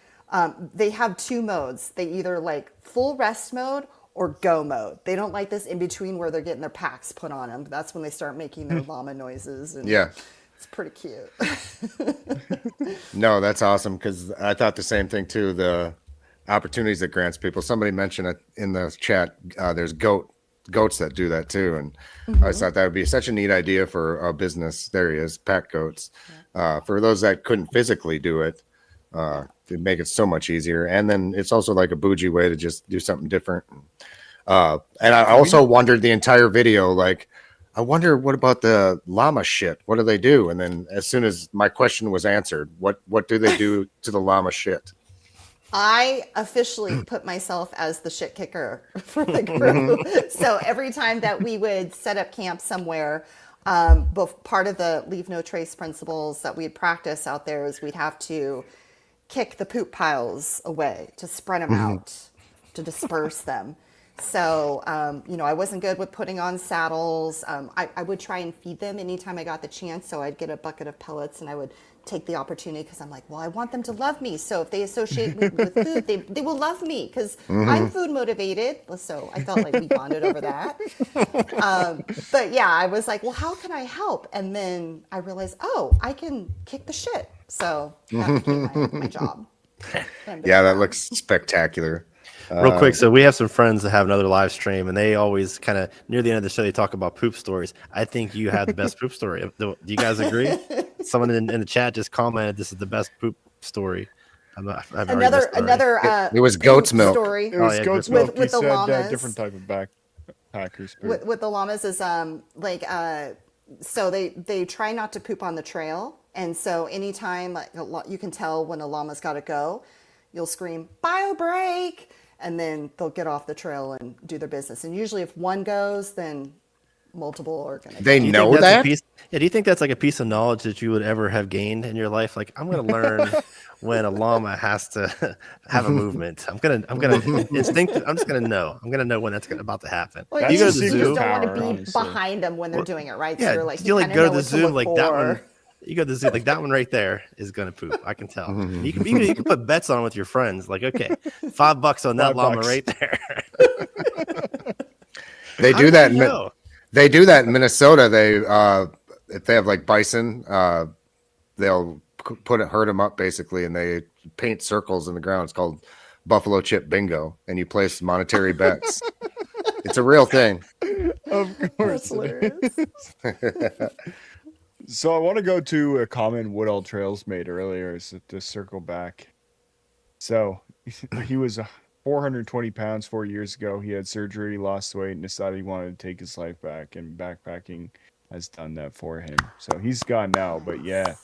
they have two modes. They either like full rest mode or go mode. They don't like this in between where they're getting their packs put on them. That's when they start making their llama noises. And Yeah. it's pretty cute. No, that's awesome, because I thought the same thing too. The opportunities that grants people. Somebody mentioned it in the chat. There's goats that do that too, and I thought that would be such a neat idea for a business. There he is, pack goats. For those that couldn't physically do it, it'd make it so much easier. And then it's also like a bougie way to just do something different. And I also wondered the entire video, like, I wonder what about the llama shit? What do they do? And then as soon as my question was answered, what do they do to the llama shit? I officially put myself as the shit kicker for the group. So every time that we would set up camp somewhere, part of the leave no trace principles that we'd practice out there is we'd have to kick the poop piles away, to spread them out, to disperse them. So, I wasn't good with putting on saddles. I would try and feed them anytime I got the chance. So I'd get a bucket of pellets and I would take the opportunity, because I'm like, well, I want them to love me. So if they associate me with food, they will love me, because I'm food motivated. So I felt like we bonded over that. But yeah, I was like, well, how can I help? And then I realized, oh, I can kick the shit. So that became my job. Yeah, that looks spectacular. Real quick, so we have some friends that have another live stream, and they always kind of near the end of the show they talk about poop stories. I think you had the best poop story. Do you guys agree? Someone in the chat just commented this is the best poop story. Another it was goat's milk story. It was goat's milk. With the llamas. Different type of backpackers. With the llamas is so they try not to poop on the trail, and so anytime you can tell when a llama's got to go, you'll scream bio break, and then they'll get off the trail and do their business. And usually, if one goes, then multiple are going to. They know that. Do you think that's like a piece of knowledge that you would ever have gained in your life? Like, I'm going to learn when a llama has to have a movement. I'm gonna instinct. I'm just gonna know. I'm gonna know when that's about to happen. Well, you go to the zoo. zoo. You don't want to be behind them when they're doing it, right? Yeah, so like, you like go to the zoo like that for. one. You go to the zoo, like that one right there is gonna poop. I can tell. You can put bets on with your friends. Like, okay, $5 on that llama right there. They do that. They do that in Minnesota. They if they have like bison, they'll herd them up basically, and they paint circles in the ground. It's called buffalo chip bingo, and you place monetary bets. It's a real thing. Of course. So I want to go to a comment Woodall Trails made earlier, is to circle back. So he was 420 pounds 4 years ago. He had surgery, lost weight, and decided he wanted to take his life back. And backpacking has done that for him. So he's gone now, but yeah.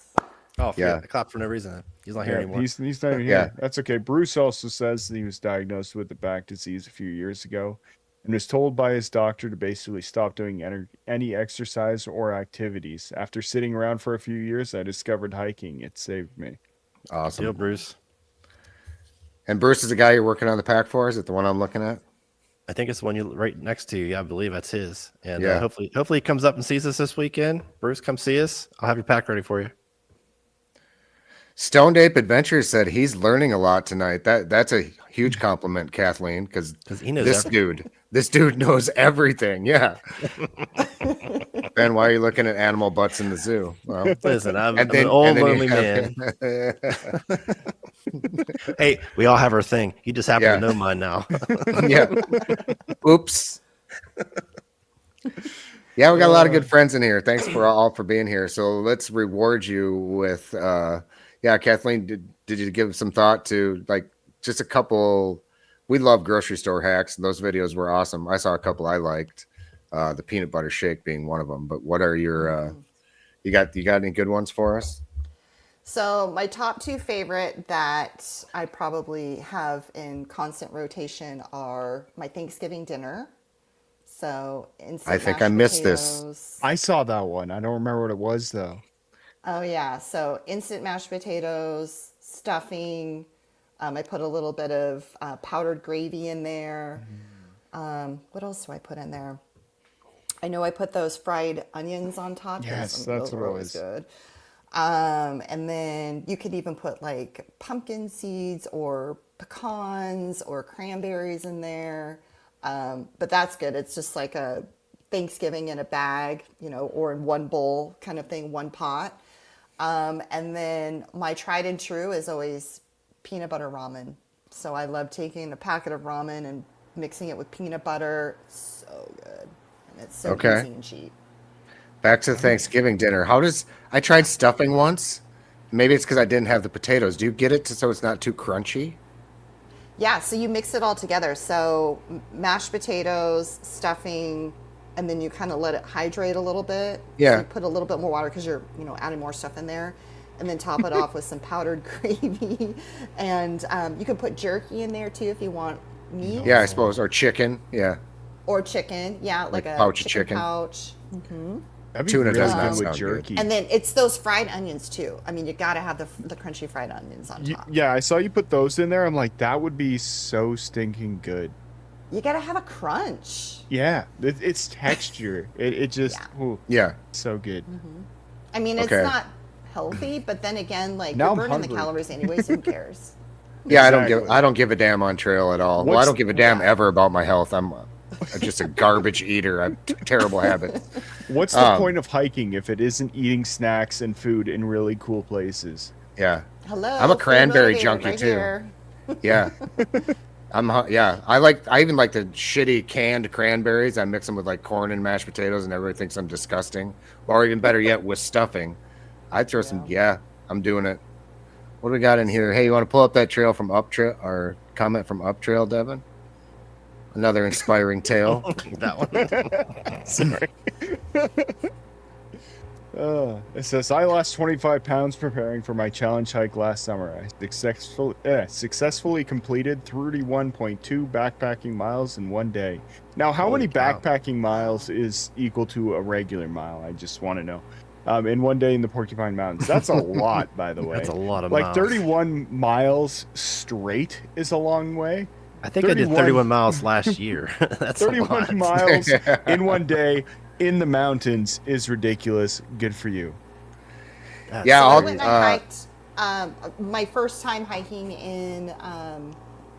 Oh, Yeah. I clapped for no reason. He's not here Yeah, anymore. he's not even here. That's okay. Bruce also says that he was diagnosed with the back disease a few years ago and was told by his doctor to basically stop doing any exercise or activities. After sitting around for a few years, I discovered hiking. It saved me. Awesome. Deal, Bruce. And Bruce is the guy you're working on the pack for? Is it the one I'm looking at? I think it's the one you right next to you. Yeah, I believe that's his. And Yeah. hopefully he comes up and sees us this weekend. Bruce, come see us. I'll have your pack ready for you. Stoned Ape Adventures said he's learning a lot tonight. That's a huge compliment, Kathleen, because he knows this dude knows everything. Yeah. Ben, why are you looking at animal butts in the zoo? Well, listen, I'm an old lonely man. Hey, we all have our thing. You just happen to know mine now. Yeah. Oops. Yeah, we got a lot of good friends in here. Thanks for all for being here. So let's reward you with Kathleen, did you give some thought to like just a couple? We love grocery store hacks, and those videos were awesome. I saw a couple I liked, the peanut butter shake being one of them. But what are your you got any good ones for us? So my top two favorite that I probably have in constant rotation are my Thanksgiving dinner. So I think I missed this. I saw that one. I don't remember what it was though. Oh yeah, so instant mashed potatoes, stuffing. I put a little bit of powdered gravy in there. What else do I put in there? I know I put those fried onions on top. Yes, those that's what are it always was. good. And then you could even put like pumpkin seeds or pecans or cranberries in there. But that's good. It's just like a Thanksgiving in a bag, or in one bowl kind of thing, one pot. And then my tried and true is always peanut butter ramen. So I love taking a packet of ramen and mixing it with peanut butter. So good. And it's so easy and cheap. Back to the Thanksgiving dinner. I tried stuffing once. Maybe it's because I didn't have the potatoes. Do you get it so it's not too crunchy? Yeah, so you mix it all together. So mashed potatoes, stuffing, and then you kind of let it hydrate a little bit. Yeah. So you put a little bit more water because you're, adding more stuff in there. And then top it off with some powdered gravy. And you can put jerky in there too if you want meat. Yeah, I suppose. Or chicken. Yeah. Or chicken. Yeah, like a pouch of chicken chicken. pouch. That'd be Tuna really does good not with sound jerky. And then it's those fried onions too. I mean, you got to have the crunchy fried onions on top. Yeah, I saw you put those in there. I'm like, that would be so stinking good. You got to have a crunch. Yeah, it's texture. It just, so good. I mean, it's not healthy, but then again, like Now you're I'm burning the hungry. calories anyways. Who cares? Yeah, Exactly. I don't give a damn on trail at all. Well, I don't give a damn ever about my health. I'm just a garbage eater. I have terrible habits. What's the point of hiking if it isn't eating snacks and food in really cool places? Yeah. Hello. I'm a food cranberry motivated junkie right too. here. Yeah. I even like the shitty canned cranberries. I mix them with like corn and mashed potatoes and everybody thinks I'm disgusting. Or even better yet, with stuffing. I'd throw some, I'm doing it. What do we got in here? Hey, you want to pull up that trail from Up Trail or comment from Up Trail, Devin? Another inspiring tale. That one. Sorry. It says, I lost 25 pounds preparing for my challenge hike last summer. I successfully completed 31.2 backpacking miles in one day. Now, how many backpacking miles is equal to a regular mile? I just want to know. In one day in the Porcupine Mountains. That's a lot, by the way. That's a lot of like miles. 31 miles straight is a long way. I think I did 31 miles last year. That's 31 miles in one day in the mountains is ridiculous. Good for you. So I went and I hiked. My first time hiking in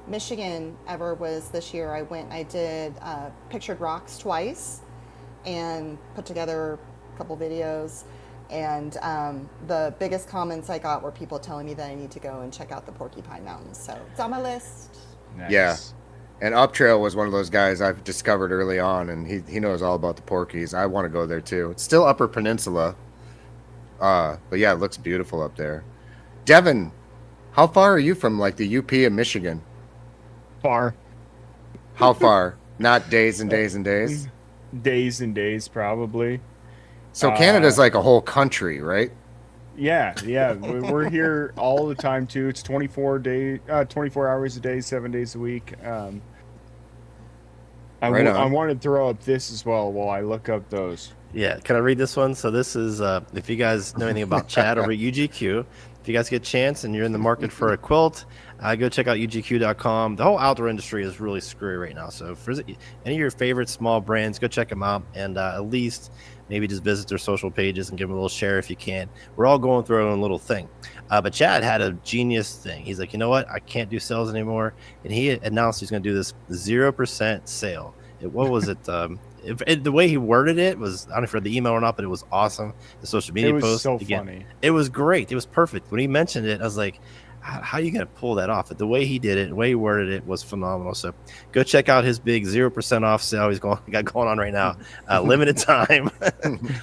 Michigan ever was this year. I went and I did Pictured Rocks twice and put together a couple videos. And the biggest comments I got were people telling me that I need to go and check out the Porcupine Mountains. So it's on my list. Nice. Yeah. And Up Trail was one of those guys I've discovered early on, and he knows all about the Porkies. I want to go there too. It's still Upper Peninsula. But yeah, it looks beautiful up there. Devin, how far are you from like the UP of Michigan? Far. How far? Not days and days and days? Days and days, probably. So Canada's like a whole country, right? Yeah. We're here all the time too. It's 24 hours a day, 7 days a week. I want to throw up this as well while I look up those. Yeah, can I read this one? So this is, if you guys know anything about Chad over at UGQ, if you guys get a chance and you're in the market for a quilt, go check out UGQ.com. The whole outdoor industry is really screwy right now. So if any of your favorite small brands, go check them out and at least maybe just visit their social pages and give them a little share if you can. We're all going through our own little thing. But Chad had a genius thing. He's like, you know what? I can't do sales anymore. And he announced he's going to do this 0% sale. What was it? The way he worded it was, I don't know if you read the email or not, but it was awesome. The social media post. It was so funny. It was great. It was perfect. When he mentioned it, I was like, how are you going to pull that off? But the way he did it, the way he worded it was phenomenal. So go check out his big 0% off sale he's got going on right now. Limited time.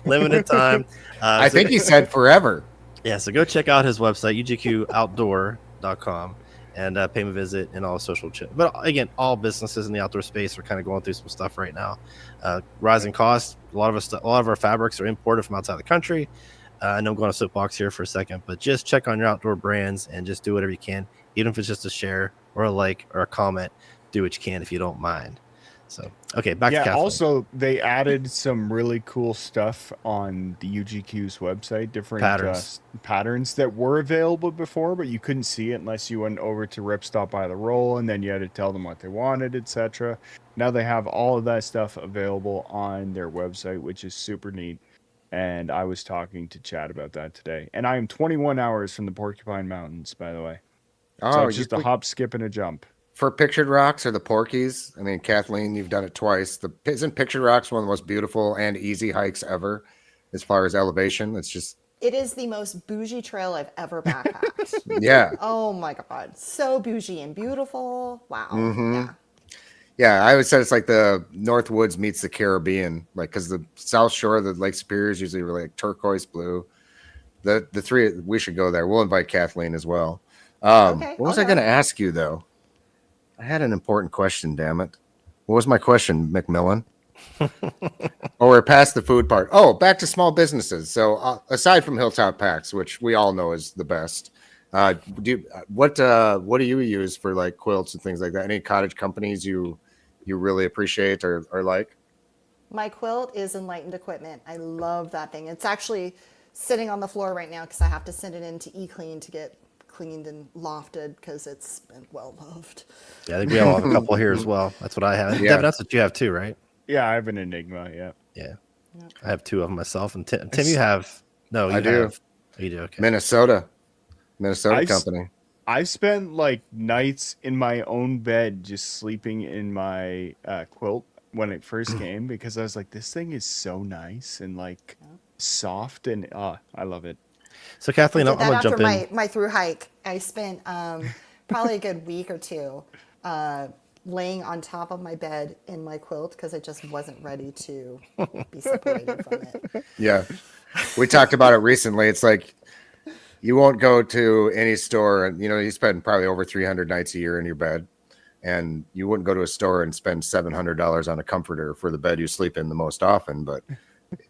Limited time. I think he said forever. Yeah, so go check out his website, ugqoutdoor.com. And pay him a visit and all social chat. But again, all businesses in the outdoor space are kind of going through some stuff right now. Rising costs. A lot of our fabrics are imported from outside the country. I know I'm going to soapbox here for a second, but just check on your outdoor brands and just do whatever you can, even if it's just a share or a like or a comment. Do what you can if you don't mind. So, okay, back to Kathleen. Also, they added some really cool stuff on the UGQ's website, different patterns that were available before, but you couldn't see it unless you went over to Ripstop by the Roll, and then you had to tell them what they wanted, etc. Now they have all of that stuff available on their website, which is super neat. And I was talking to Chad about that today. And I am 21 hours from the Porcupine Mountains, by the way. So it's just a hop, skip, and a jump. For Pictured Rocks or the Porkies, I mean, Kathleen, you've done it twice. Isn't Pictured Rocks one of the most beautiful and easy hikes ever as far as elevation? It is the most bougie trail I've ever backpacked. Yeah. Oh my God. So bougie and beautiful. Wow. Mm-hmm. Yeah. Yeah, I always said it's like the North Woods meets the Caribbean, like because the South Shore of the Lake Superior is usually really like turquoise blue. The three, we should go there. We'll invite Kathleen as well. Okay, what was I going to ask you though? I had an important question. Damn it! What was my question, McMillan? Oh, we're past the food part. Oh, back to small businesses. So aside from Hilltop Packs, which we all know is the best, what do you use for like quilts and things like that? Any cottage companies you really appreciate or like? My quilt is Enlightened Equipment. I love that thing. It's actually sitting on the floor right now because I have to send it into eClean to get cleaned and lofted because it's been well loved. Yeah, I think we all have a couple here as well. That's what I have. Yeah. Devin, that's what you have too, right? Yeah, I have an Enigma. Yeah. Yeah. I have two of them myself. And Tim, you have? No, you I do. You do. Okay. Minnesota company. I've spent like nights in my own bed just sleeping in my quilt when it first came because I was like, this thing is so nice and like soft and I love it. So Kathleen, I'm gonna jump in. After my through hike, I spent probably a good week or two laying on top of my bed in my quilt because I just wasn't ready to be separated from it. Yeah, we talked about it recently. It's like you won't go to any store and you spend probably over 300 nights a year in your bed, and you wouldn't go to a store and spend $700 on a comforter for the bed you sleep in the most often, but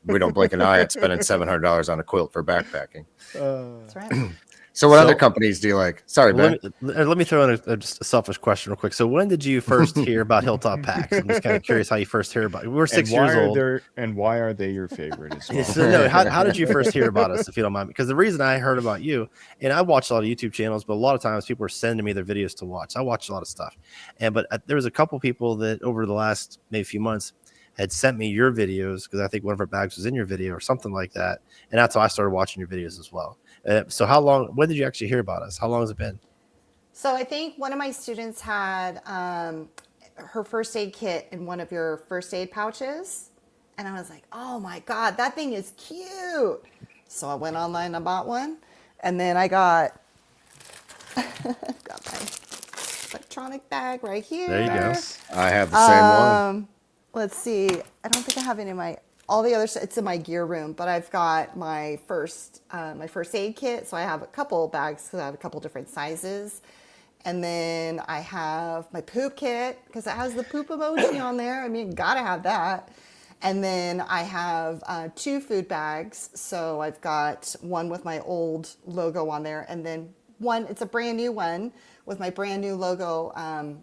we don't blink an eye at spending $700 on a quilt for backpacking. That's right. So what other companies do you like? Sorry, Ben. Let me throw in just a selfish question real quick. So when did you first hear about Hilltop Packs? I'm just kind of curious how you first heard about it. We were 6 years old. And why are they your favorite as well? So, no, how did you first hear about us, if you don't mind? Because the reason I heard about you, and I watched a lot of YouTube channels, but a lot of times people were sending me their videos to watch. I watched a lot of stuff. But there was a couple people that over the last maybe few months had sent me your videos because I think one of our bags was in your video or something like that. And that's how I started watching your videos as well. So when did you actually hear about us? How long has it been? So I think one of my students had her first aid kit in one of your first aid pouches. And I was like, oh my God, that thing is cute. So I went online and bought one. And then I got my electronic bag right here. There you go. I have the same one. Let's see. I don't think I have any of my all the other stuff. It's in my gear room, but I've got my first aid kit. So I have a couple bags because I have a couple different sizes. And then I have my poop kit because it has the poop emoji on there. I mean, gotta have that. And then I have 2 food bags. So I've got one with my old logo on there, and then one, it's a brand new one with my brand new logo.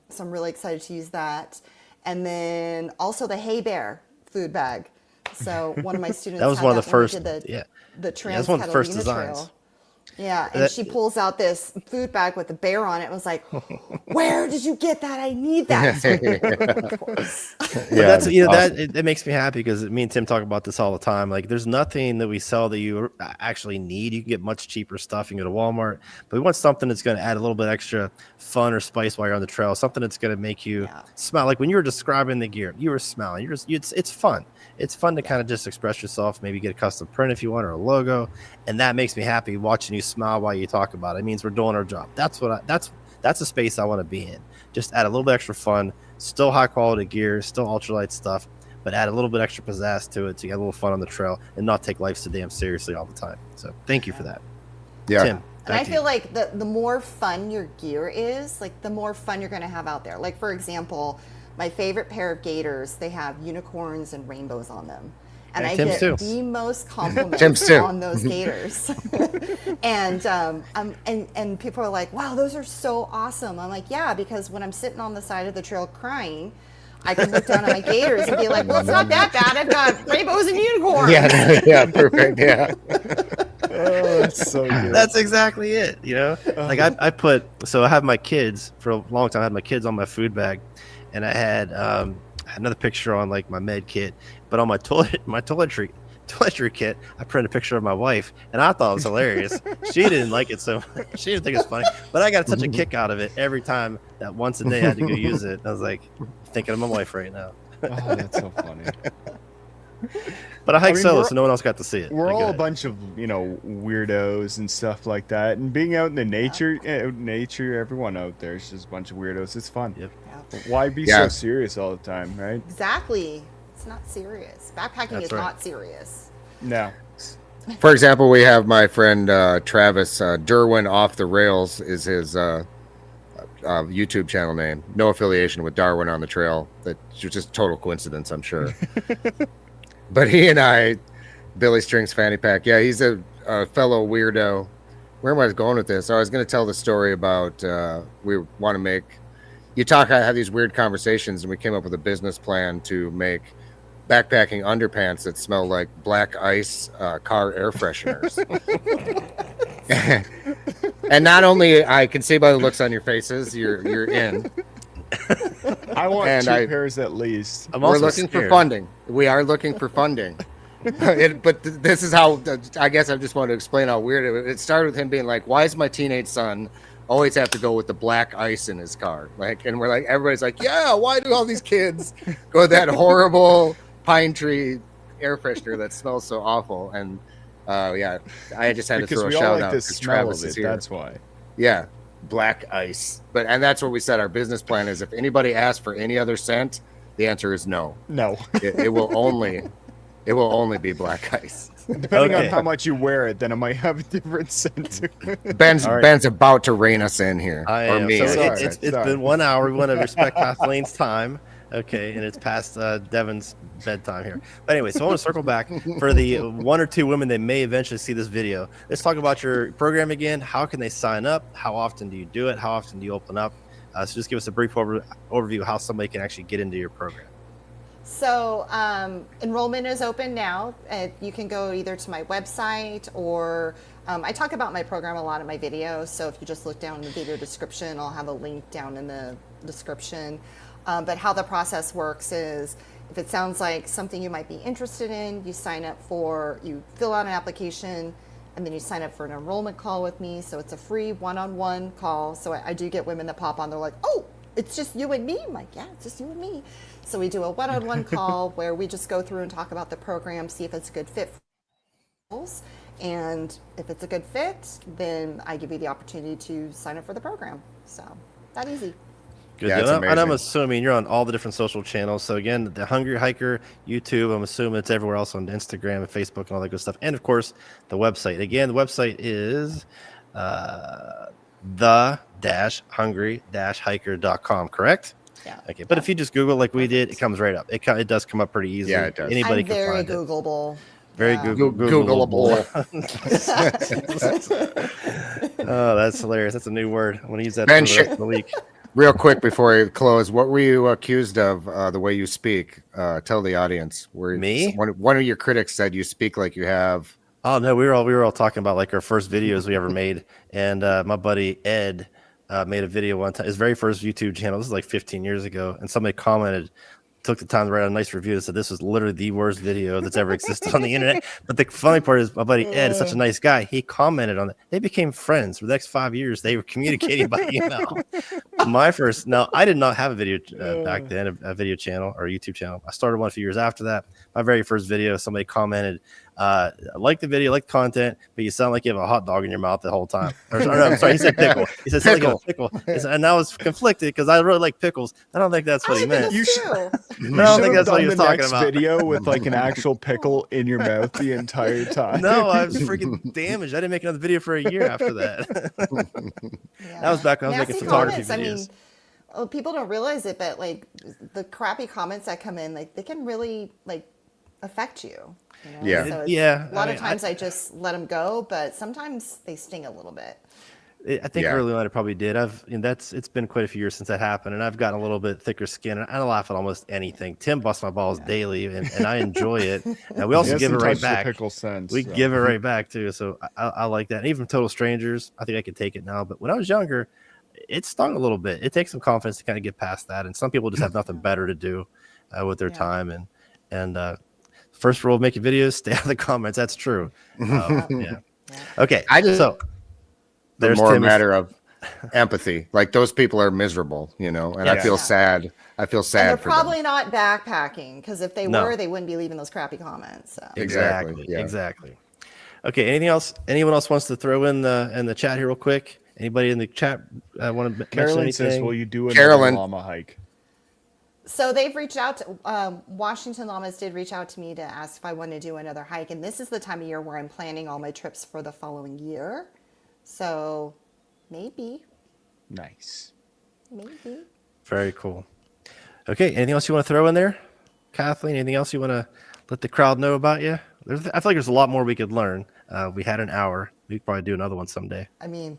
So I'm really excited to use that. And then also the Hey Bear food bag. So one of my students That was one of the first. did the That's one of the first designs. Trail. Yeah, and she pulls out this food bag with a bear on it. I was like, "Where did you get that? I need that." Of course. Yeah, that's that it makes me happy because me and Tim talk about this all the time. Like, there's nothing that we sell that you actually need. You can get much cheaper stuff. You can go to Walmart, but we want something that's going to add a little bit extra fun or spice while you're on the trail. Something that's going to make you smile. Like when you were describing the gear, you were smiling. It's fun. It's fun to kind of just express yourself. Maybe get a custom print if you want, or a logo, and that makes me happy watching you smile while you talk about it. It means we're doing our job. That's a space I want to be in. Just add a little bit extra fun, still high quality gear, still ultralight stuff, but add a little bit extra pizzazz to it to get a little fun on the trail and not take life so damn seriously all the time. So thank you for that. Yeah. Tim, and I feel like the more fun your gear is, like the more fun you're going to have out there. Like, for example, my favorite pair of gaiters, they have unicorns and rainbows on them. And I get the most compliments on those gaiters. and people are like, "Wow, those are so awesome." I'm like, "Yeah, because when I'm sitting on the side of the trail crying, I can look down at my gaiters and be like, well, it's not that bad. I've got rainbows and unicorns." Yeah, perfect. Yeah. Oh, that's so good. That's exactly it. Like I have my kids for a long time. I had my kids on my food bag, and I had another picture on like my med kit, but on my toiletry kit, I printed a picture of my wife, and I thought it was hilarious. She didn't like it, so she didn't think it was funny, but I got such a kick out of it every time that once a day I had to go use it. I was like thinking of my wife right now. Oh, that's so funny. But I hiked solo, so no one else got to see it. We're all a bunch of weirdos and stuff like that, and being out in the nature, everyone out there is just a bunch of weirdos. It's fun. Yep. Why be so serious all the time, right? Exactly. It's not serious. Backpacking is not serious. No. For example, we have my friend Travis Derwin Off the Rails is his YouTube channel name. No affiliation with Darwin on the Trail. That's just total coincidence, I'm sure. But he and I, Billy Strings Fanny Pack, he's a fellow weirdo. Where am I going with this? I was going to tell the story about we want to make. I have these weird conversations, and we came up with a business plan to make backpacking underpants that smell like black ice car air fresheners. And not only I can see by the looks on your faces, you're in. I want 2 pairs at least. We're looking for funding. We are looking for funding. But this is how, I guess I just want to explain how weird it started with him being like, why does my teenage son always have to go with the black ice in his car? And we're like, everybody's like, yeah, why do all these kids go with that horrible pine tree air freshener that smells so awful? And I just had to throw a shout out because Travis is here. That's why. Yeah, black ice. And that's what we said. Our business plan is if anybody asks for any other scent, the answer is no. No. It will only be black ice. Depending on how much you wear it, then it might have a different scent. Ben's about to rein us in here. Me. So it's been 1 hour. We want to respect Kathleen's time. Okay, and it's past Devin's bedtime here. But anyway, so I want to circle back for the 1 or 2 women that may eventually see this video. Let's talk about your program again. How can they sign up? How often do you do it? How often do you open up? So just give us a brief overview of how somebody can actually get into your program. So enrollment is open now. You can go either to my website or I talk about my program a lot in my videos. So if you just look down in the video description, I'll have a link down in the description. But how the process works is if it sounds like something you might be interested in, you fill out an application, and then you sign up for an enrollment call with me. So it's a free one-on-one call. So I do get women that pop on. They're like, oh, it's just you and me. I'm like, yeah, it's just you and me. So we do a one-on-one call where we just go through and talk about the program, see if it's a good fit for us. And if it's a good fit, then I give you the opportunity to sign up for the program. So that easy. Good. Yeah, and I'm assuming you're on all the different social channels. So again, the Hungry Hiker YouTube, I'm assuming it's everywhere else on Instagram and Facebook and all that good stuff. And of course, the website. Again, the website is the-hungry-hiker.com, correct? Yeah. Okay, but if you just Google like we did, it comes right up. It does come up pretty easily. Yeah, it does. Anybody I'm can very find it. Googleable. Very Yeah. Googleable. Oh, that's hilarious. That's a new word. I'm going to use that for Ben, the rest of the week. Real quick before we close, what were you accused of the way you speak? Tell the audience. Me? One of your critics said you speak like you have. Oh no, we were all talking about like our first videos we ever made, and my buddy Ed made a video one time, his very first YouTube channel. This is like 15 years ago, and somebody commented, took the time to write a nice review that said this was literally the worst video that's ever existed on the internet. But the funny part is my buddy Ed is such a nice guy. He commented on it. They became friends for the next 5 years. They were communicating by email. I did not have a video back then, a video channel or a YouTube channel. I started one a few years after that. My very first video, somebody commented, I like the video, like the content, but you sound like you have a hot dog in your mouth the whole time. Or, no, I'm sorry, he said pickle. He said something like a pickle. And I was conflicted because I really like pickles. I don't think that's what he meant. You should. I don't think that's what he was talking about. Video with like an actual pickle in your mouth the entire time. No, I was freaking damaged. I didn't make another video for a year after that. Yeah. That was back when I was making photography videos. People don't realize it, but like the crappy comments that come in, like they can really like affect you. You know? Yeah. So Yeah. A lot of times I just let them go, but sometimes they sting a little bit. I think early on it probably did. It's been quite a few years since that happened, and I've gotten a little bit thicker skin, and I laugh at almost anything. Tim busts my balls daily, and I enjoy it. And we also give it right back. We give it right back too. So I like that. And even from total strangers, I think I can take it now. But when I was younger, it stung a little bit. It takes some confidence to kind of get past that. And some people just have nothing better to do with their time. And first rule of making videos: stay out of the comments. That's true. Okay. There's more a matter of empathy. Like those people are miserable, and I feel sad. I feel sad. And they're for probably them. not backpacking because if they were, they wouldn't be leaving those crappy comments. So. Exactly. Okay. Anything else? Anyone else wants to throw in the chat here real quick? Anybody in the chat want to mention anything? Says, "Will you do another llama hike?" So they've reached out to Washington Llamas did reach out to me to ask if I want to do another hike, and this is the time of year where I'm planning all my trips for the following year. So maybe. Nice. Maybe. Very cool. Okay. Anything else you want to throw in there, Kathleen? Anything else you want to let the crowd know about you? I feel like there's a lot more we could learn. We had an hour. We could probably do another one someday. I mean,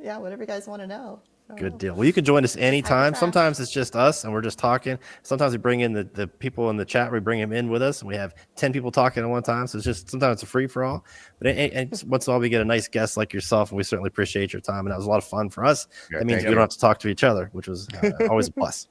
yeah, whatever you guys want to know. Good deal. Well, you can join us anytime. Sometimes it's just us and we're just talking. Sometimes we bring in the people in the chat. We bring them in with us and we have 10 people talking at one time. So it's just sometimes it's a free for all. But once in a while we get a nice guest like yourself, and we certainly appreciate your time. And that was a lot of fun for us. That means we don't have to talk to each other, which was always a plus.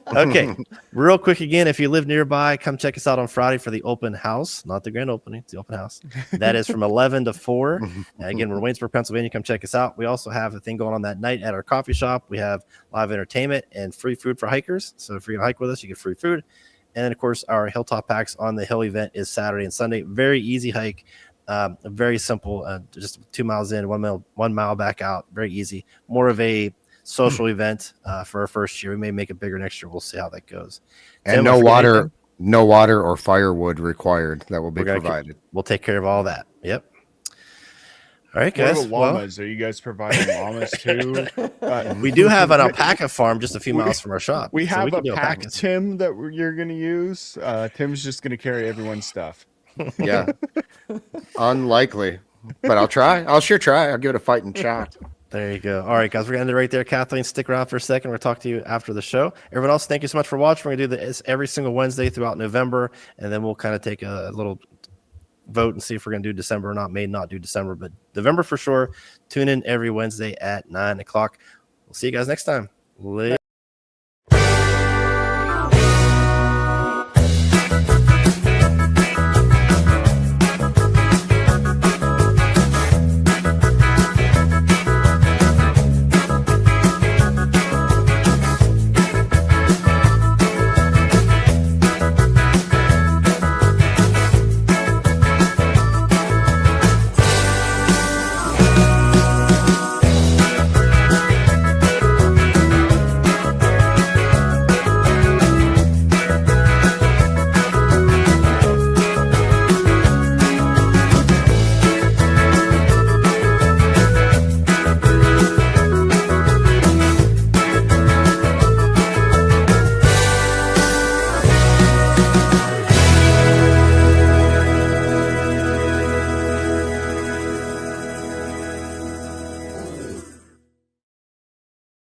Okay. Real quick again, if you live nearby, come check us out on Friday for the open house. Not the grand opening, it's the open house. That is from 11 to 4. Again, we're in Waynesburg, Pennsylvania. Come check us out. We also have a thing going on that night at our coffee shop. We have live entertainment and free food for hikers. So if you're gonna hike with us, you get free food. And then of course our Hilltop Packs on the hill event is Saturday and Sunday. Very easy hike, very simple, just 2 miles in, 1 mile back out. Very easy. More of a social event for our first year. We may make it bigger next year. We'll see how that goes. And no water or firewood required. That will be provided. We'll take care of all that. Yep. All right, guys. What about llamas? Are you guys providing llamas too? We do have an alpaca farm just a few miles from our shop. We have a pack Tim that you're going to use. Tim's just going to carry everyone's stuff. Yeah. Unlikely. But I'll try. I'll sure try. I'll give it a fighting shot. There you go. All right, guys. We're going to end it right there. Kathleen, stick around for a second. We're going to talk to you after the show. Everyone else, thank you so much for watching. We're going to do this every single Wednesday throughout November, and then we'll kind of take a little vote and see if we're going to do December or not. May not do December, but November for sure. Tune in every Wednesday at 9 o'clock. We'll see you guys next time. Later.